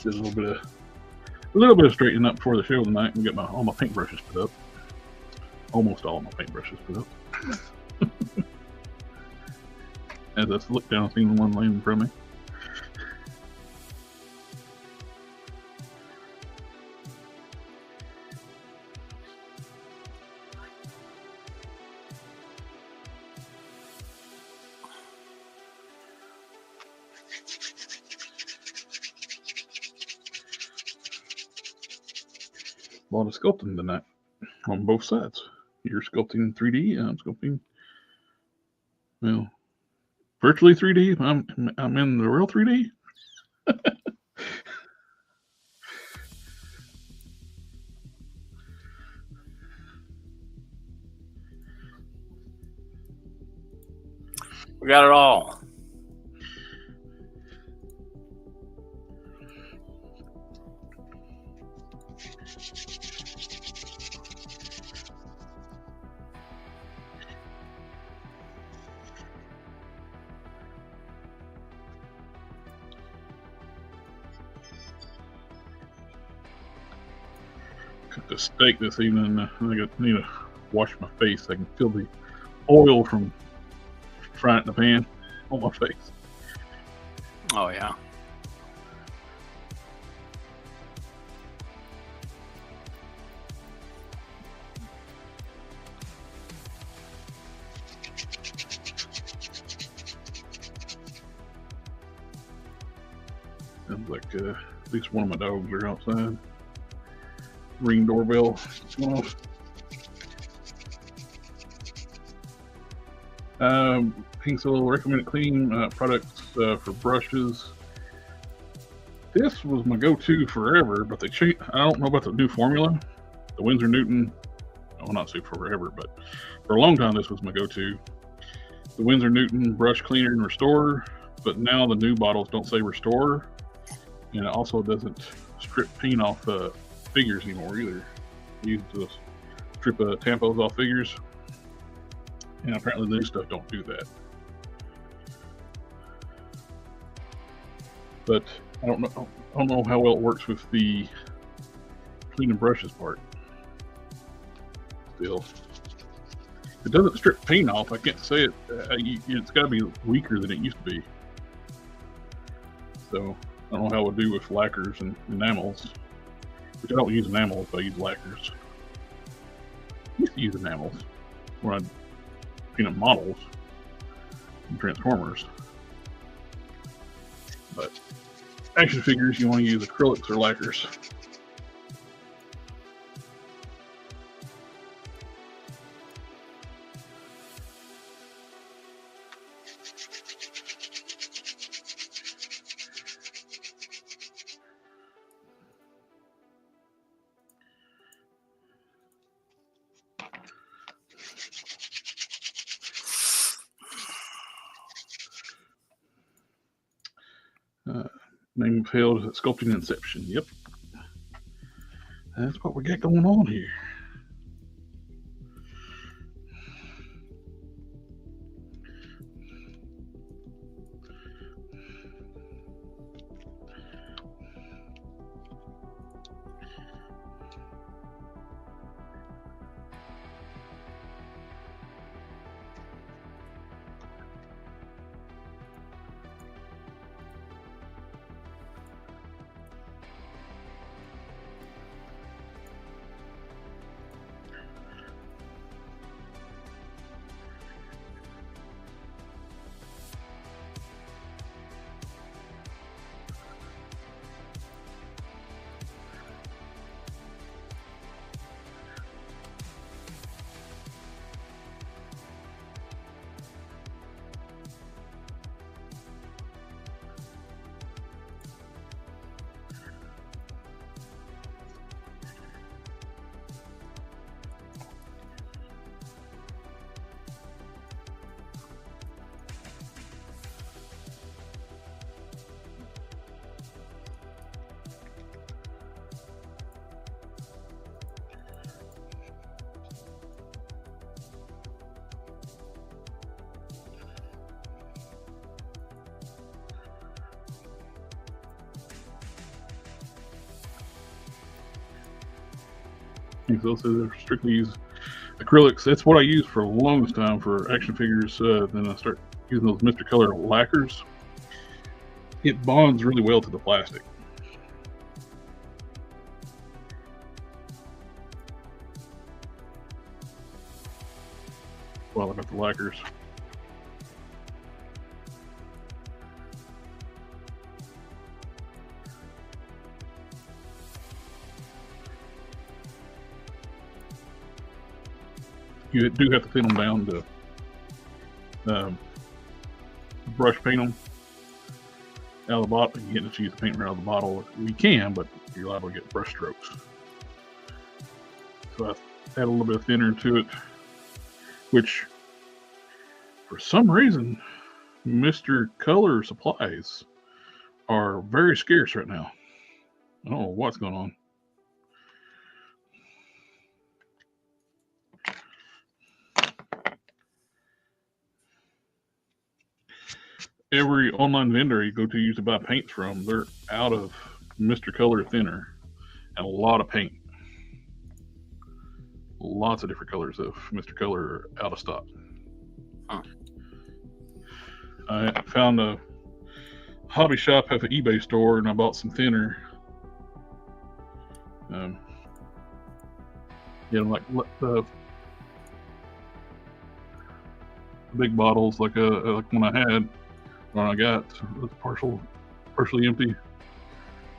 Did a little bit of straightening up before the show tonight and get all my paintbrushes put up. Almost all of my paintbrushes put up. As I look down, seeing the one laying in front of me. A lot of sculpting tonight on both sides. You're sculpting 3D, and I'm sculpting, well, virtually 3D. I'm in the real 3D. We got it all. Cooked a steak this evening. I need to wash my face. I can feel the oil from frying it in the pan on my face. Oh, yeah. Sounds like at least one of my dogs are outside. Ring doorbell going off. Pink Soil recommended cleaning products for brushes. This was my go-to forever, but they changed. I don't know about the new formula. The Winsor Newton, well, not say forever, but for a long time this was my go-to. The Winsor Newton brush cleaner and restorer, but now the new bottles don't say restore, and it also doesn't strip paint off figures anymore either. You use to strip tampos off figures, and apparently the new stuff don't do that. But I don't know how well it works with the cleaning brushes part. Still, it doesn't strip paint off. I can't say it. It's got to be weaker than it used to be. So I don't know how it would do with lacquers and enamels. Which I don't use enamels, but I use lacquers. I used to use enamels when I paint up models and Transformers. But action figures, you want to use acrylics or lacquers. Name failed sculpting inception. Yep. That's what we got going on here. those are strictly use acrylics. That's what I use for the longest time for action figures. Then I start using those Mr. Color lacquers. It bonds really well to the plastic. While I got the lacquers. You do have to thin them down to brush paint them out of the bottle. You get to use the paint right out of the bottle. You can, but you're liable to get brush strokes. So I add a little bit of thinner to it, which for some reason, Mr. Color supplies are very scarce right now. I don't know what's going on. Every online vendor you go to use to buy paints from, they're out of Mr. Color thinner and a lot of paint. Lots of different colors of Mr. Color are out of stock. Huh. I found a hobby shop have an eBay store, and I bought some thinner. Like the big bottles, like one I had. One I got was partially empty,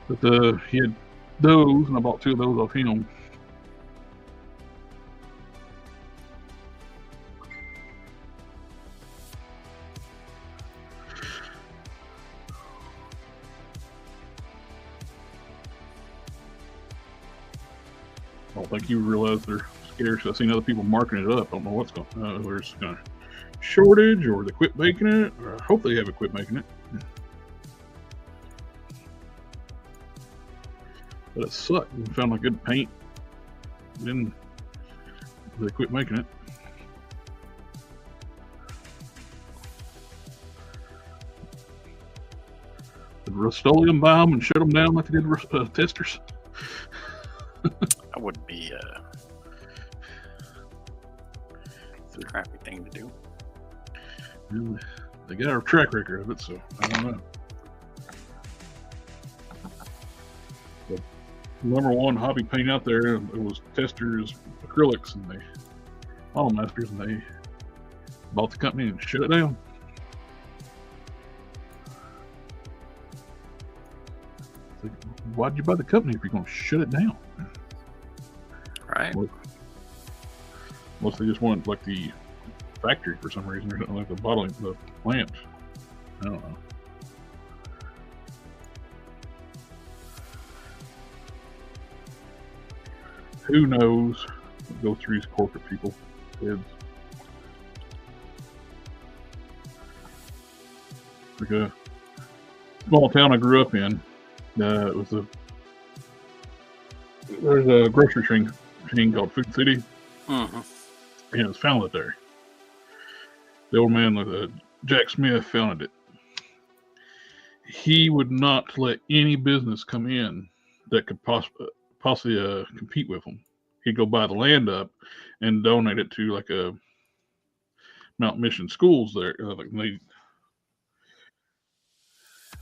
but he had those, and I bought 2 of those off him. I don't think you realize they're scarce. I've seen other people marking it up. I don't know what's going on. There's kind of shortage, or they quit making it, or I hope they haven't quit making it. But it sucked. We found like good paint, then they quit making it. Did Rust-Oleum buy them and shut them down like they did testers? That would be a crappy thing to do. They got a track record of it, so I don't know. The #1 hobby paint out there, it was testers acrylics, and they Model Masters, and they bought the company and shut it down. Like, why'd you buy the company if you're going to shut it down? Right. Unless they just want like the factory for some reason, or something like the bottling, the plant. I don't know. Who knows what goes through these corporate people's heads? Like a small town I grew up in, there's a grocery chain called Food City, and it was founded there. The old man, Jack Smith, founded it. He would not let any business come in that could possibly compete with him. He'd go buy the land up and donate it to like a Mount Mission schools there.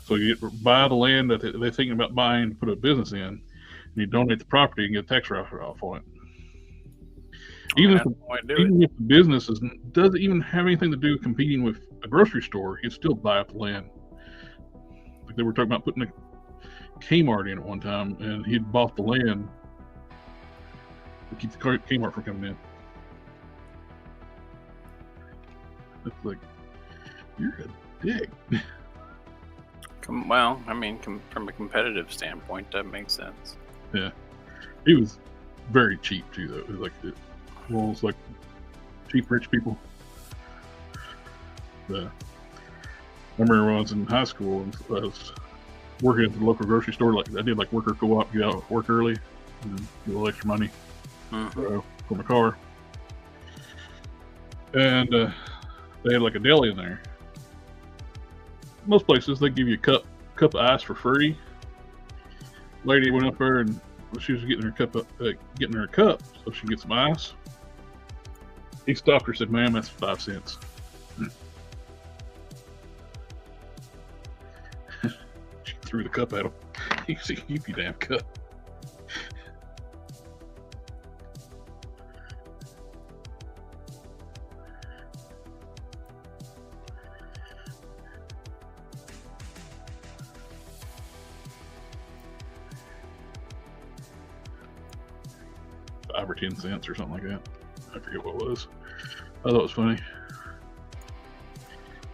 So you buy the land that they're thinking about buying to put a business in, and you donate the property and get a tax write-off on it. Even if the business doesn't even have anything to do with competing with a grocery store, he'd still buy up the land. Like they were talking about putting a Kmart in at one time, and he'd bought the land to keep the Kmart from coming in. It's like, you're a dick. Well, I mean, from a competitive standpoint, that makes sense. Yeah, he was very cheap too, though. It was like, like cheap rich people. I remember when I was in high school and I was working at the local grocery store. Like I did like worker co-op, get out work early, and get a little extra money for my car. And they had like a deli in there. Most places they give you a cup of ice for free. Lady went up there and she was getting her cup so she could get some ice. He stopped her, said, "Ma'am, that's 5 cents." She threw the cup at him. He said, "Keep your damn cup." $5 or 10 cents or something like that. I forget what it was. I thought it was funny.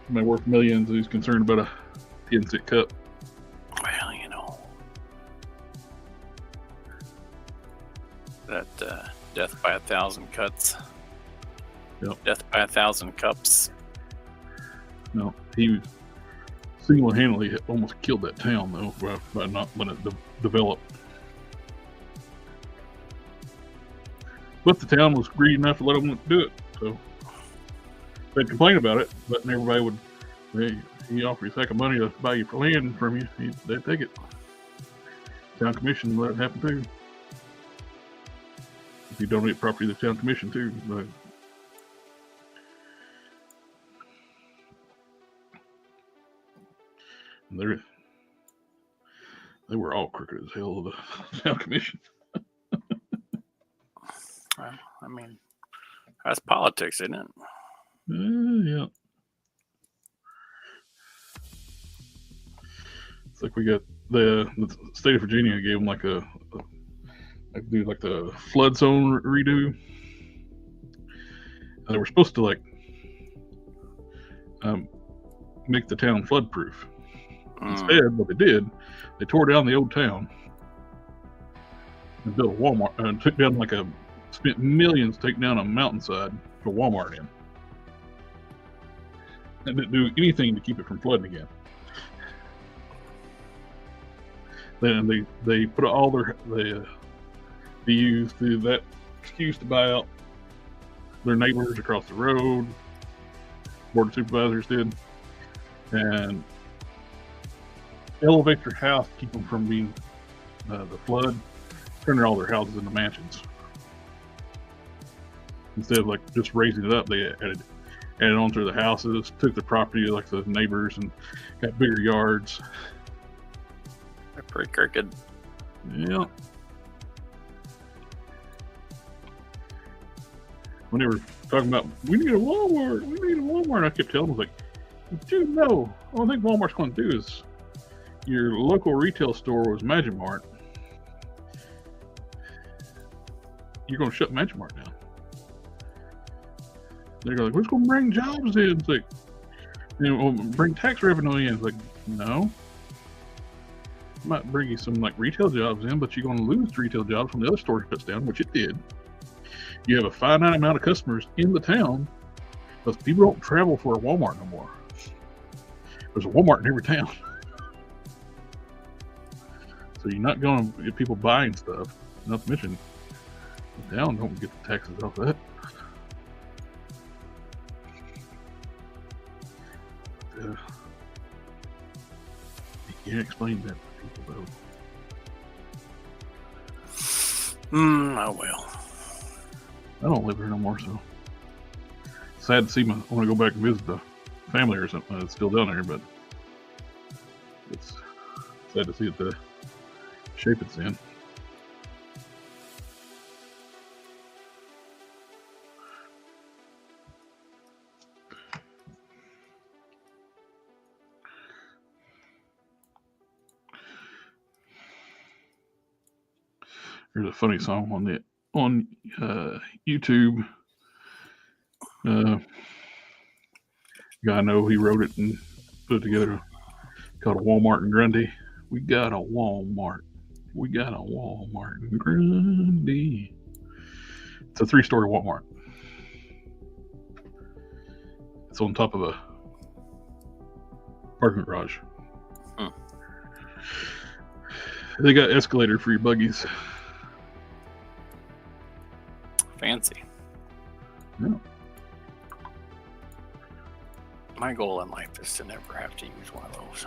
May worth millions. He's concerned about a 10-cent cup. Well, you know, that death by 1,000 cuts. Yep. Death by 1,000 cups. No, he single-handedly almost killed that town though by not letting it develop. But the town was greedy enough to let them do it, so they'd complain about it. But everybody would, he offered you a sack of money to buy your land from you, they'd take it. Town commission let it happen too. If you donate property to the town commission too, but they were all crooked as hell, the town commission. Well, I mean, that's politics, isn't it? Yeah. It's like we got the state of Virginia gave them like the flood zone redo. And they were supposed to make the town flood proof. Instead, what they did, they tore down the old town and built a Walmart and took down spent millions taking down a mountainside for Walmart in. And didn't do anything to keep it from flooding again. Then they put all they used that excuse to buy out their neighbors across the road. Board of Supervisors did, and elevate their house to keep them from being the flood. Turning all their houses into mansions. Instead of just raising it up, they added onto the houses, took the property like the neighbors, and got bigger yards. They're pretty crooked. Yeah. When they were talking about, we need a Walmart, I kept telling them, dude, no. The only thing Walmart's going to do is your local retail store was Magic Mart. You're going to shut Magic Mart down. They're like, what's going to bring jobs in? It's like, bring tax revenue in. It's like, no. It might bring you some retail jobs in, but you're going to lose retail jobs when the other store shuts down, which it did. You have a finite amount of customers in the town, because people don't travel for a Walmart no more. There's a Walmart in every town. So you're not going to get people buying stuff. Not to mention, the town don't get the taxes off that. You can't explain that to people, though. I will. I don't live here no more, so sad to see I want to go back and visit the family or something that's still down there, but it's sad to see it the shape it's in. There's a funny song on YouTube. Guy I know, he wrote it and put it together, called a Walmart in Grundy. We got a Walmart. We got a Walmart in Grundy. It's a 3-story Walmart. It's on top of a parking garage. They got escalator for your buggies. Fancy. Yeah. My goal in life is to never have to use one of those.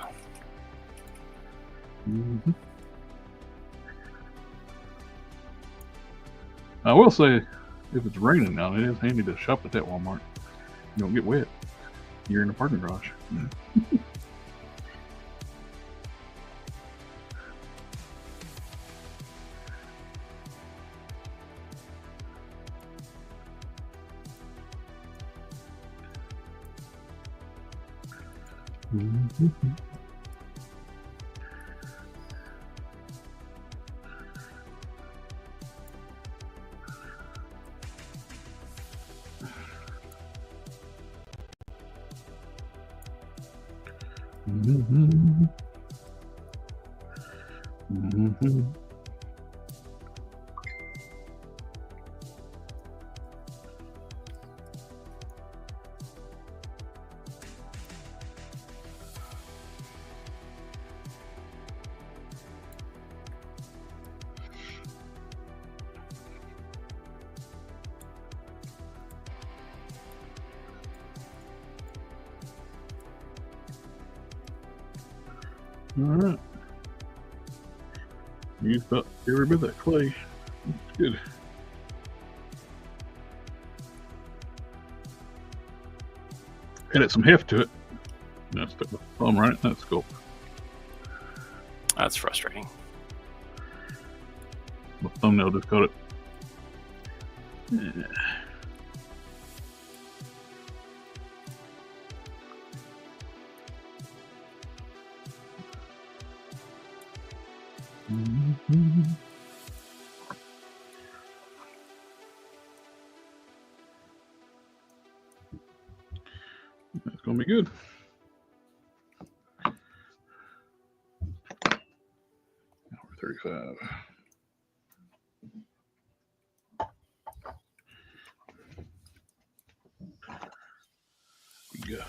Mm-hmm. I will say, if it's raining now, it is handy to shop at that Walmart. You don't get wet. You're in the parking garage. All right. Used about every bit of that clay. That's good. Added some heft to it. Now stick my thumb right in that sculpt. That's frustrating. My thumbnail just caught it. Yeah. That's gonna be good. Hour 35. We got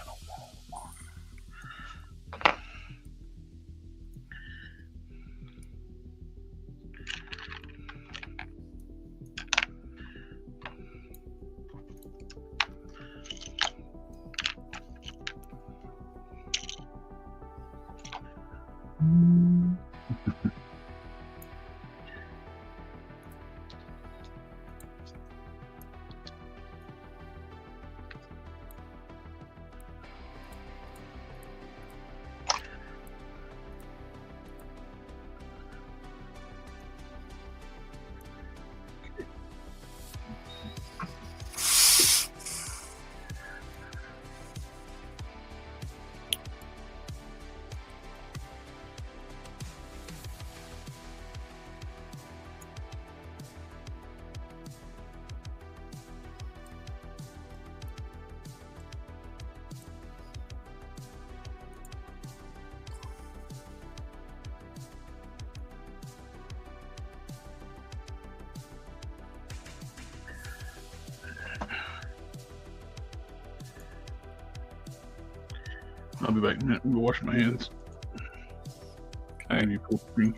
I'll be back in a minute. I'm gonna wash my hands. Okay. You full screen.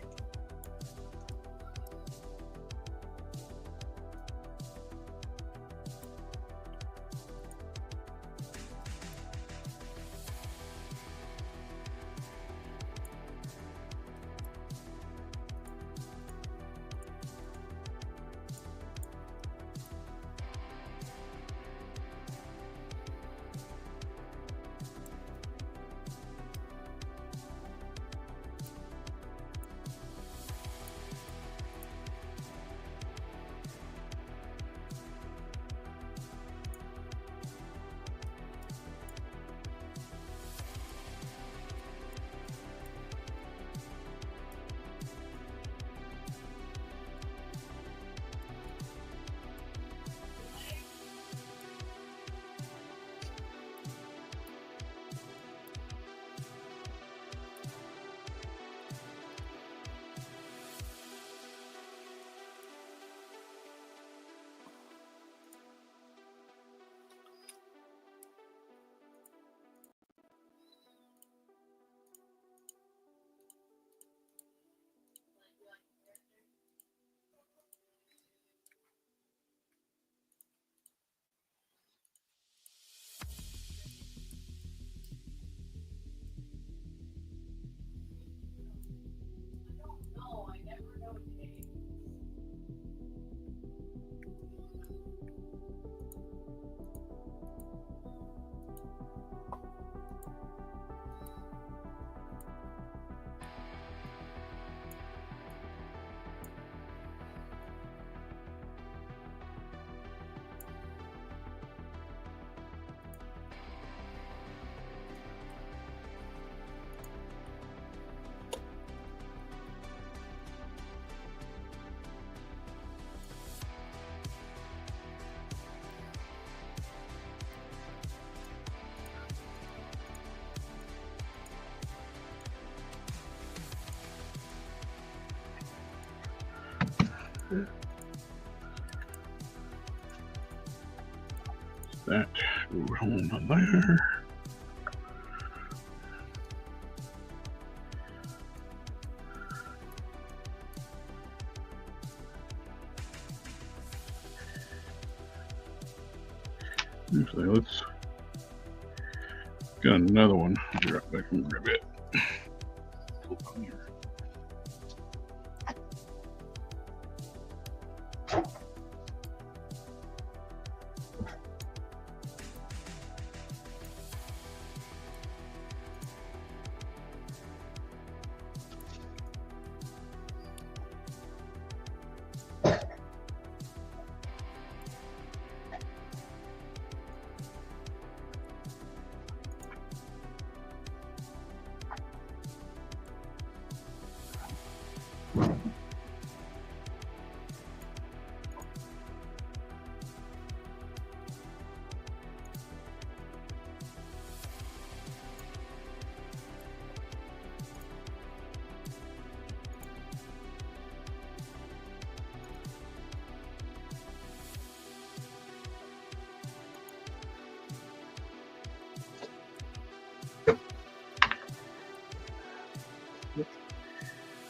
That goes on there. Actually, let's got another one. I'll be right back and grab it.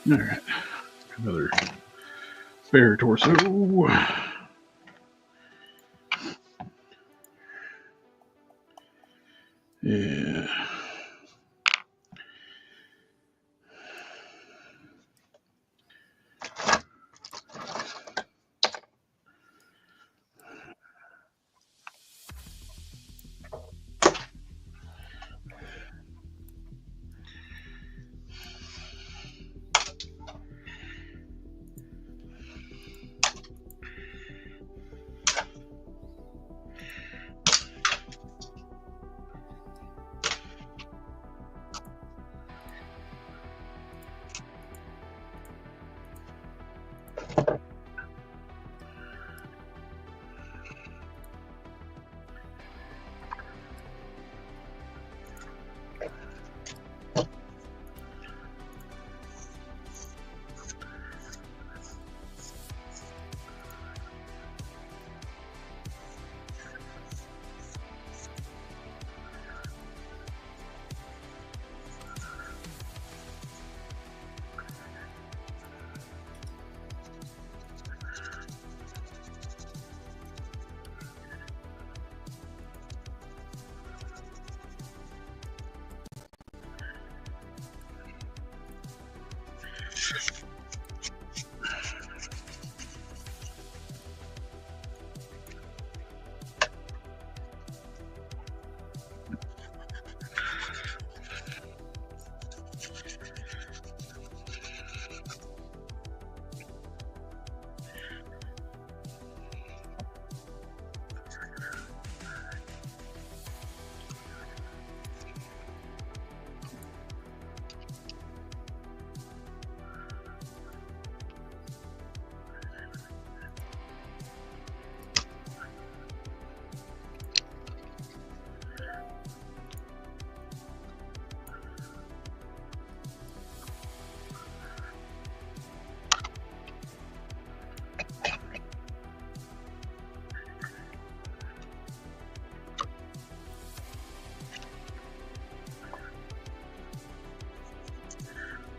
All right, another spare torso. Yeah.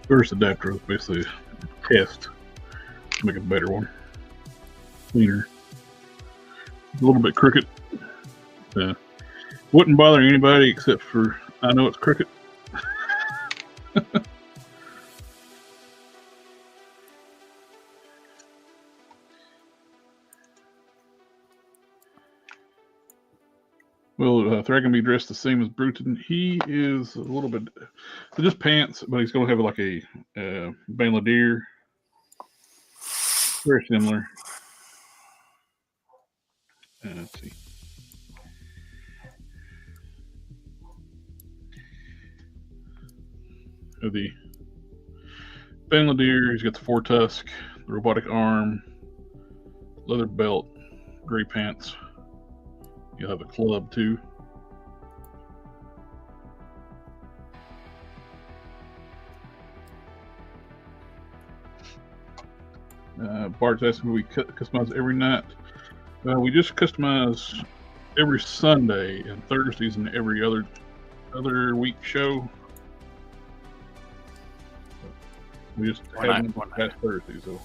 First adapter is basically a test to make a better one, cleaner. A little bit crooked. Wouldn't bother anybody except for I know it's crooked. Will Thread can be dressed the same as Bruton? He is a little bit, just pants, but he's going to have like a bandolier. Very similar. Let's see. The bandolier, he's got the 4-tusk, the robotic arm, leather belt, gray pants. You'll have a club too. Bart's asking, will we customize every night? We just customize every Sunday and Thursdays and every other week show. We just haven't past Thursday, so.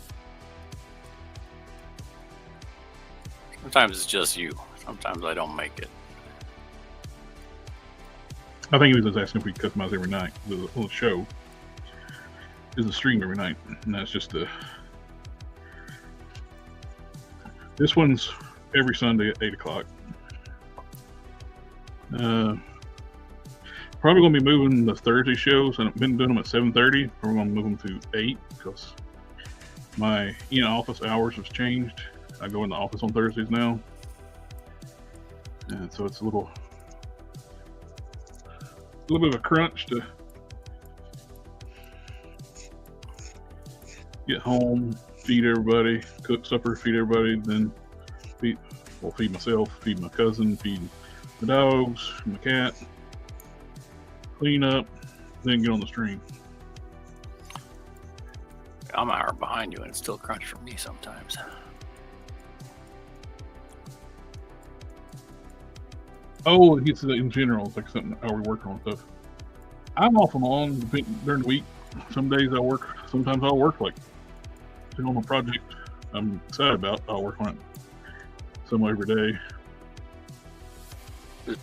Sometimes it's just you. Sometimes I don't make it. I think he was just asking if we could customize every night. The show is a stream every night, and that's just the. This one's every Sunday at 8 o'clock. Probably going to be moving the Thursday shows. I've been doing them at 7:30. We're going to move them to 8 because my office hours have changed. I go in the office on Thursdays now, and so it's a little bit of a crunch to get home, feed everybody, cook supper, feed everybody, then feed myself, feed my cousin, feed the dogs, my cat, clean up, then get on the stream. I'm an hour behind you, and it's still crunch for me sometimes. Oh, it's in general. It's like something how we work on stuff. I'm off and on during the week. Some days I work. Sometimes I'll work like on a project I'm excited about. I'll work on it some every day. It's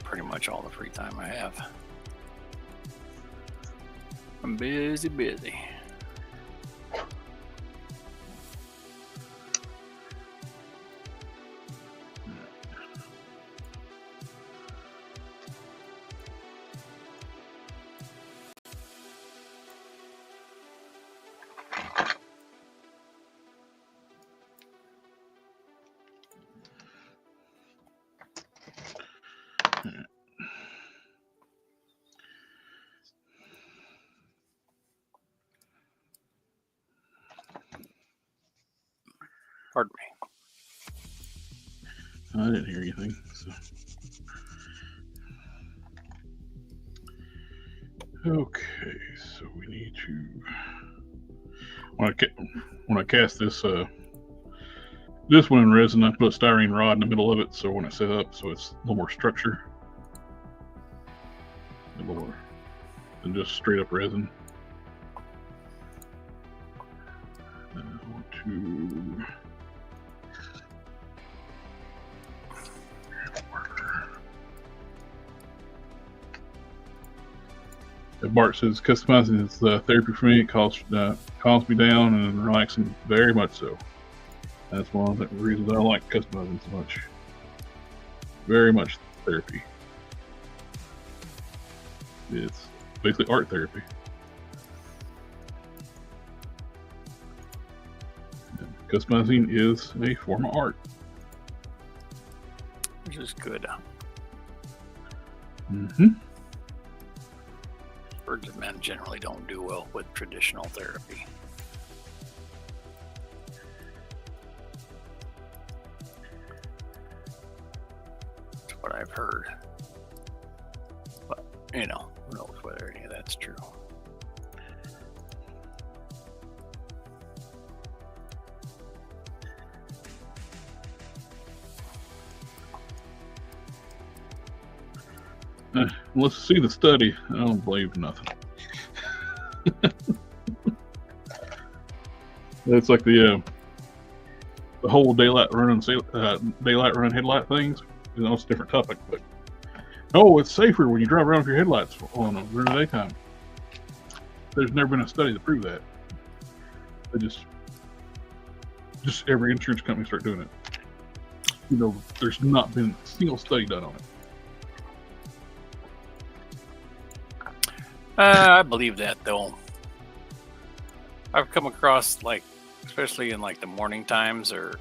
pretty much all the free time I have. I'm busy. Pardon me. I didn't hear anything. So. Okay, so we need to. When I cast this one in resin, I put a styrene rod in the middle of it, so when I set up, so it's a little more structure, a little more than just straight up resin. I want to. Bart says customizing is therapy for me. It calms me down and relaxing very much so. That's one of the reasons I like customizing so much. Very much therapy. It's basically art therapy. And customizing is a form of art. Which is good. Mm-hmm. Birds of men generally don't do well with traditional therapy. That's what I've heard. But, who knows whether any of that's true. Let's see the study. I don't believe nothing. It's like the whole daylight run headlight things. It's a different topic, but it's safer when you drive around with your headlights on during the daytime. There's never been a study to prove that. They just every insurance company start doing it. There's not been a single study done on it. I believe that, though. I've come across, especially in the morning times, or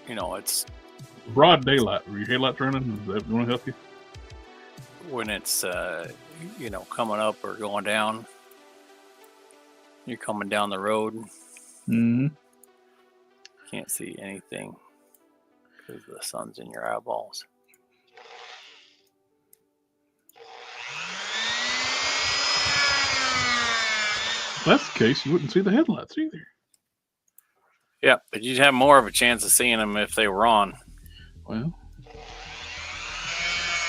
it's broad daylight. Were your headlights running? Does that want to help you? When it's coming up or going down. You're coming down the road. Mm-hmm. Can't see anything because the sun's in your eyeballs. If that's the case, you wouldn't see the headlights either. Yeah, but you'd have more of a chance of seeing them if they were on. Well,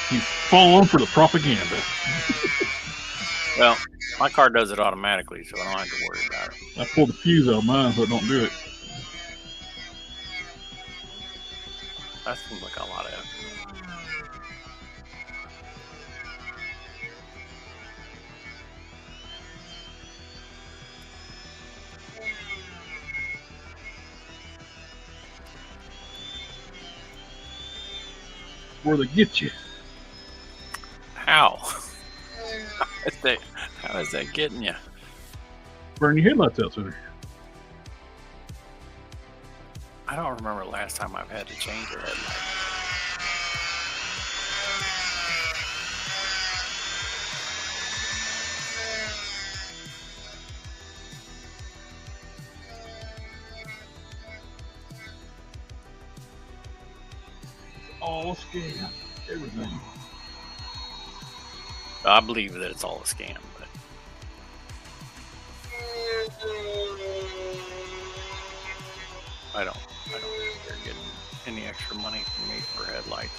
He's falling for the propaganda. Well, my car does it automatically, so I don't have to worry about it. I pulled the fuse out of mine, so it don't do it. That seems like a lot of effort. Where they get you. How? How is that getting you? Burn your headlights out sooner. I don't remember the last time I've had to change a headlight. All scam. Everything. I believe that it's all a scam, but I don't think they're getting any extra money from me for headlights.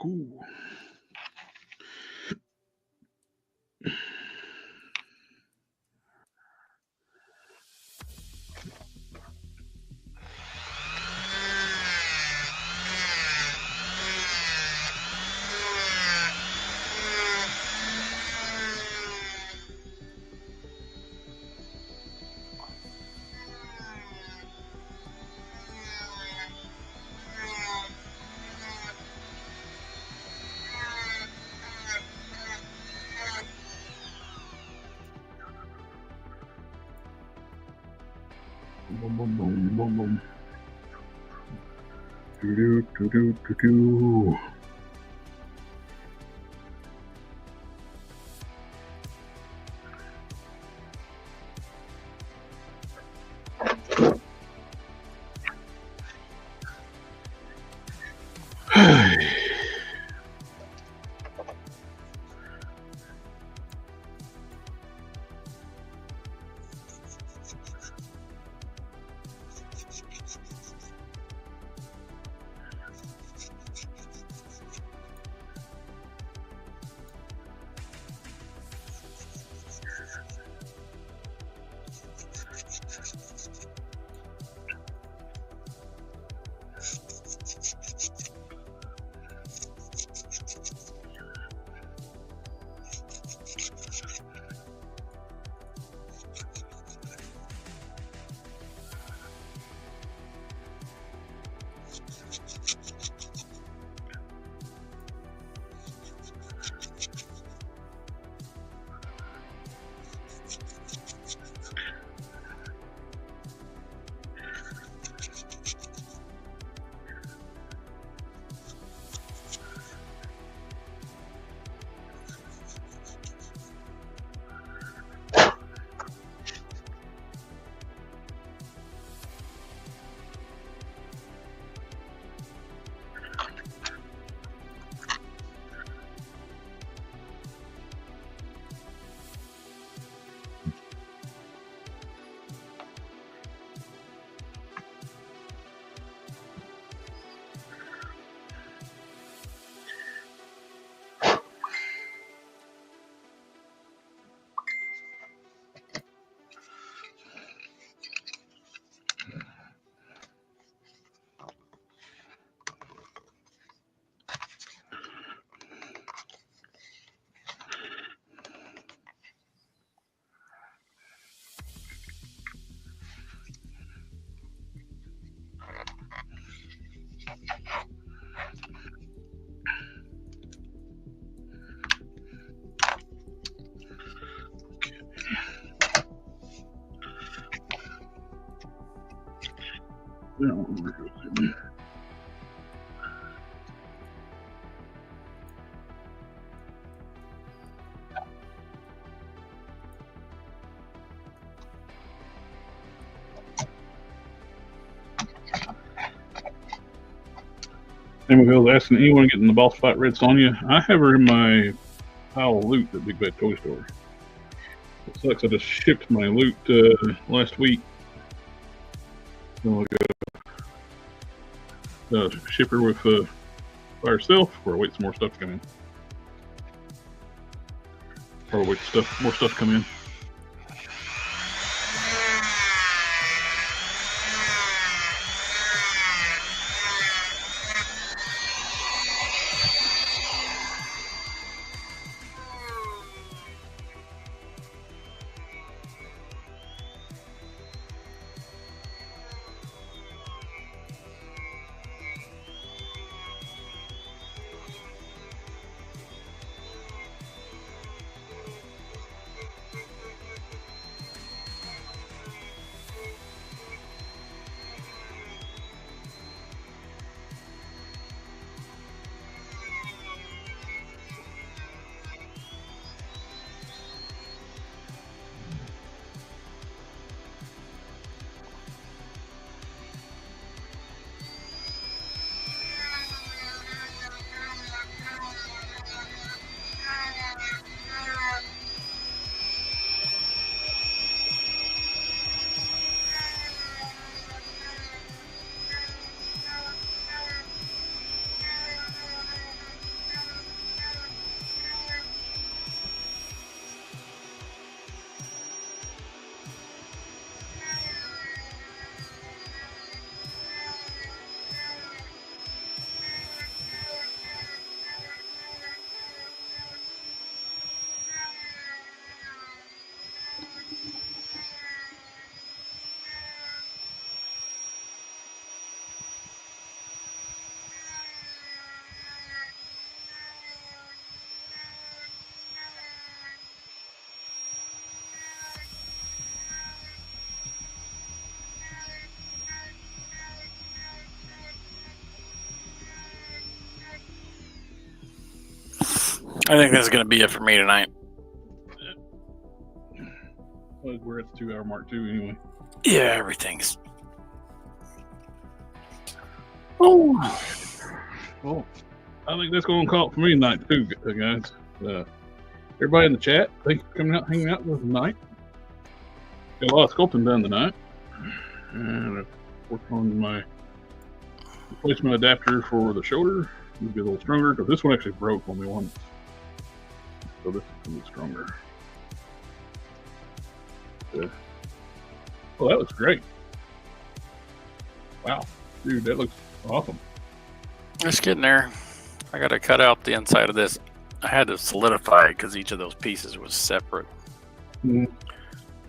cool. Boom, boom, boom, boom, boom. Do do do do do do. That one goes in. Anybody else asking anyone getting the Boss Fight Red Sonja? I have her in my pile of loot at Big Bad Toy Store. It sucks. I just shipped my loot last week. So I'll go ship her with by herself, or wait some more stuff to come in. Or wait more stuff to come in. I think that's going to be it for me tonight. Well, we're at the 2 hour mark too, anyway. Yeah, everything's. Oh, well, I think that's going to call it for me tonight too, guys. Everybody in the chat, thanks for coming out, hanging out with us tonight. Got a lot of sculpting done tonight, and I've worked on my replacement adapter for the shoulder. It'll be a little stronger because this one actually broke when we won, so this is going to be stronger. Well, that looks great. Wow, dude, that looks awesome. It's getting there. I got to cut out the inside of this. I had to solidify it because each of those pieces was separate,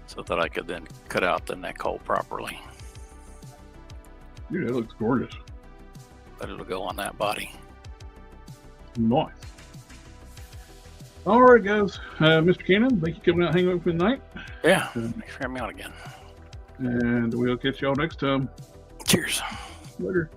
so that I could then cut out the neck hole properly. Dude, that looks gorgeous. But it'll go on that body. Nice. All right, guys. Mr. Cannon, thank you for coming out and hanging out with me tonight. Yeah, thanks for having me on again. And we'll catch y'all next time. Cheers. Later.